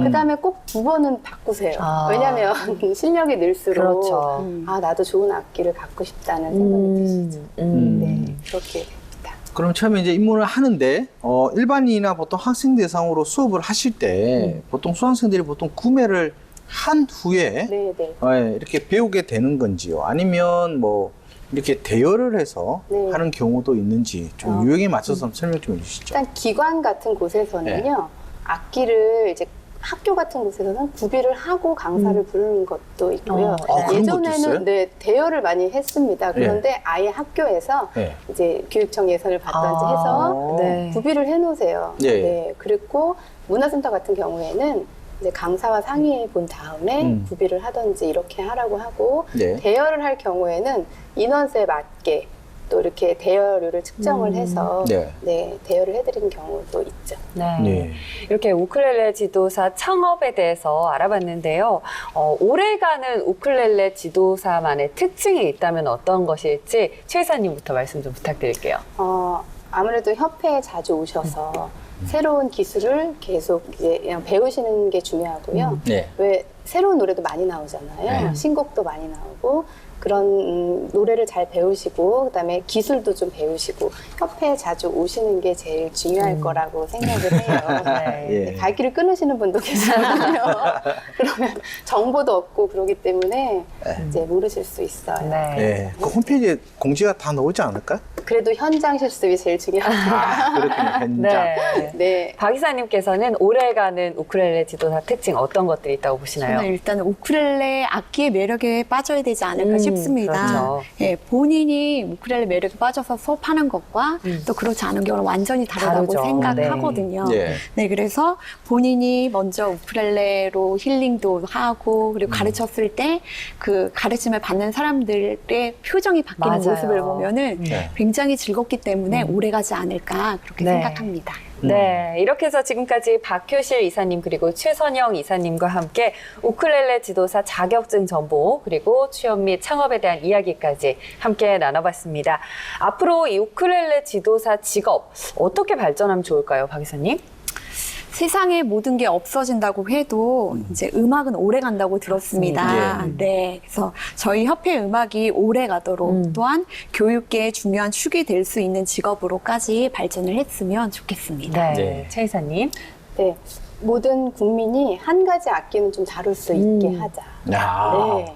D: 그 다음에 꼭 2번은 바꾸세요. 왜냐하면 실력이 늘수록
A: 그렇죠.
D: 아 나도 좋은 악기를 갖고 싶다는 생각이 드시죠. 네, 그렇게 됩니다.
B: 그럼 처음에 이제 입문을 하는데 일반인이나 보통 학생 대상으로 수업을 하실 때 보통 수강생들이 보통 구매를 한 후에
D: 네, 네.
B: 이렇게 배우게 되는 건지요? 아니면 뭐 이렇게 대여를 해서
D: 네.
B: 하는 경우도 있는지 좀 유형에 맞춰서 설명 좀 해주시죠.
D: 일단 기관 같은 곳에서는요, 악기를 이제 학교 같은 곳에서는 구비를 하고 강사를 부르는 것도 있고요.
B: 그런 것도 있어요?
D: 예전에는 네, 대여를 많이 했습니다. 그런데 아예 학교에서
B: 네.
D: 이제 교육청 예산을 받든지 해서
A: 네.
D: 구비를 해놓으세요.
B: 네.
D: 네. 그리고 문화센터 같은 경우에는 이제 강사와 상의해 본 다음에 구비를 하든지 이렇게 하라고 하고
B: 네.
D: 대여를 할 경우에는 인원수에 맞게 또 이렇게 대여료를 측정을 해서
B: 네.
D: 대여를 해드리는 경우도 있죠.
A: 네.
B: 네.
A: 이렇게 우쿨렐레 지도사 창업에 대해서 알아봤는데요. 오래가는 우쿨렐레 지도사만의 특징이 있다면 어떤 것일지 최 이사님부터 말씀 좀 부탁드릴게요.
D: 아무래도 협회에 자주 오셔서 새로운 기술을 계속 이제 그냥 배우시는 게 중요하고요.
B: 네.
D: 왜 새로운 노래도 많이 나오잖아요.
B: 네.
D: 신곡도 많이 나오고 그런 노래를 잘 배우시고 그다음에 기술도 좀 배우시고 협회에 자주 오시는 게 제일 중요할 거라고 생각을 해요.
A: 네.
B: 예.
D: 갈 길을 끊으시는 분도 계시거든요. 그러면 정보도 없고 그러기 때문에 이제 모르실 수 있어요.
A: 네.
J: 예, 그 홈페이지에 공지가 다 나오지 않을까?
D: 그래도 현장 실습이 제일 중요합니다.
J: 그렇군요, 현장.
A: 네.
D: 네.
A: 박 이사님께서는 오래가는 우쿨렐레 지도사 특징 어떤 것들이 있다고 보시나요?
C: 저는 일단 우쿨렐레 악기의 매력에 빠져야 되지 않을까 싶습니다.
A: 그렇죠.
C: 예, 본인이 우쿨렐레 매력에 빠져서 수업하는 것과 또 그렇지 않은 경우는 완전히 다르다고
A: 다르죠.
C: 생각하거든요.
B: 네.
C: 네, 그래서 본인이 먼저 우쿨렐레로 힐링도 하고 그리고 가르쳤을 때 그 가르침을 받는 사람들의 표정이 바뀌는
A: 맞아요.
C: 모습을 보면은
B: 네.
C: 굉장히 즐겁기 때문에 오래가지 않을까 그렇게
A: 네.
C: 생각합니다.
A: 네, 이렇게 해서 지금까지 박효실 이사님 그리고 최선영 이사님과 함께 우쿨렐레 지도사 자격증 정보 그리고 취업 및 창업에 대한 이야기까지 함께 나눠봤습니다. 앞으로 이 우쿨렐레 지도사 직업 어떻게 발전하면 좋을까요, 박 이사님?
C: 세상의 모든 게 없어진다고 해도 이제 음악은 오래 간다고 들었습니다. 네. 그래서 저희 협회 음악이 오래 가도록 또한 교육계의 중요한 축이 될 수 있는 직업으로까지 발전을 했으면 좋겠습니다.
A: 네, 최 이사님.
D: 네. 모든 국민이 한 가지 악기는 좀 다룰 수 있게 하자. 네.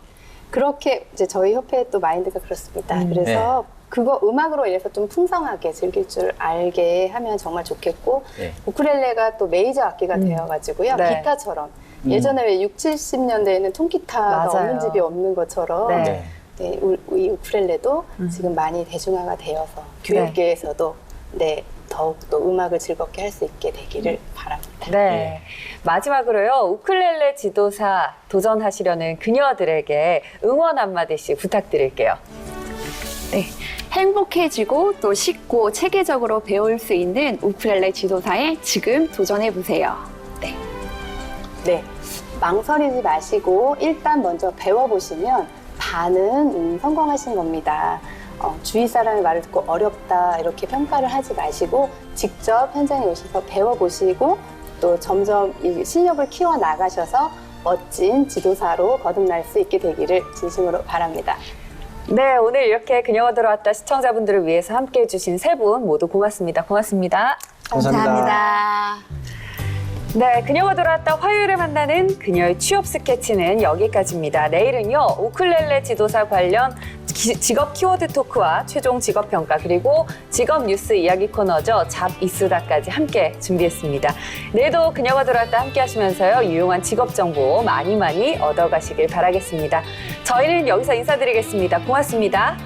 D: 그렇게 이제 저희 협회의 또 마인드가 그렇습니다. 그래서 그거 음악으로 인해서 좀 풍성하게 즐길 줄 알게 하면 정말 좋겠고
B: 네.
D: 우쿨렐레가 또 메이저 악기가 되어가지고요.
A: 네.
D: 기타처럼 예전에 왜 60, 70년대에는 통기타가
A: 맞아요.
D: 없는 집이 없는 것처럼
A: 네.
D: 네, 이 우쿨렐레도 지금 많이 대중화가 되어서 교육계에서도 네, 더욱더 음악을 즐겁게 할 수 있게 되기를 바랍니다.
A: 네. 마지막으로요, 우쿨렐레 지도사 도전하시려는 그녀들에게 응원 한마디씩 부탁드릴게요.
C: 네. 행복해지고 또 쉽고 체계적으로 배울 수 있는 우쿨렐레 지도사에 지금 도전해보세요. 네.
D: 네, 망설이지 마시고 일단 먼저 배워보시면 반은 성공하신 겁니다. 주위 사람의 말을 듣고 어렵다 이렇게 평가를 하지 마시고 직접 현장에 오셔서 배워보시고 또 점점 이 실력을 키워나가셔서 멋진 지도사로 거듭날 수 있게 되기를 진심으로 바랍니다.
A: 네, 오늘 이렇게 그녀가 들어왔다 시청자분들을 위해서 함께해 주신 세 분 모두 고맙습니다. 고맙습니다.
C: 감사합니다.
A: 네, 그녀가 돌아왔다 화요일에 만나는 그녀의 취업 스케치는 여기까지입니다. 내일은요, 우쿨렐레 지도사 관련 직업 키워드 토크와 최종 직업 평가 그리고 직업 뉴스 이야기 코너죠. 잡 이수다까지 함께 준비했습니다. 내일도 그녀가 돌아왔다 함께 하시면서요, 유용한 직업 정보 많이 얻어가시길 바라겠습니다. 저희는 여기서 인사드리겠습니다. 고맙습니다.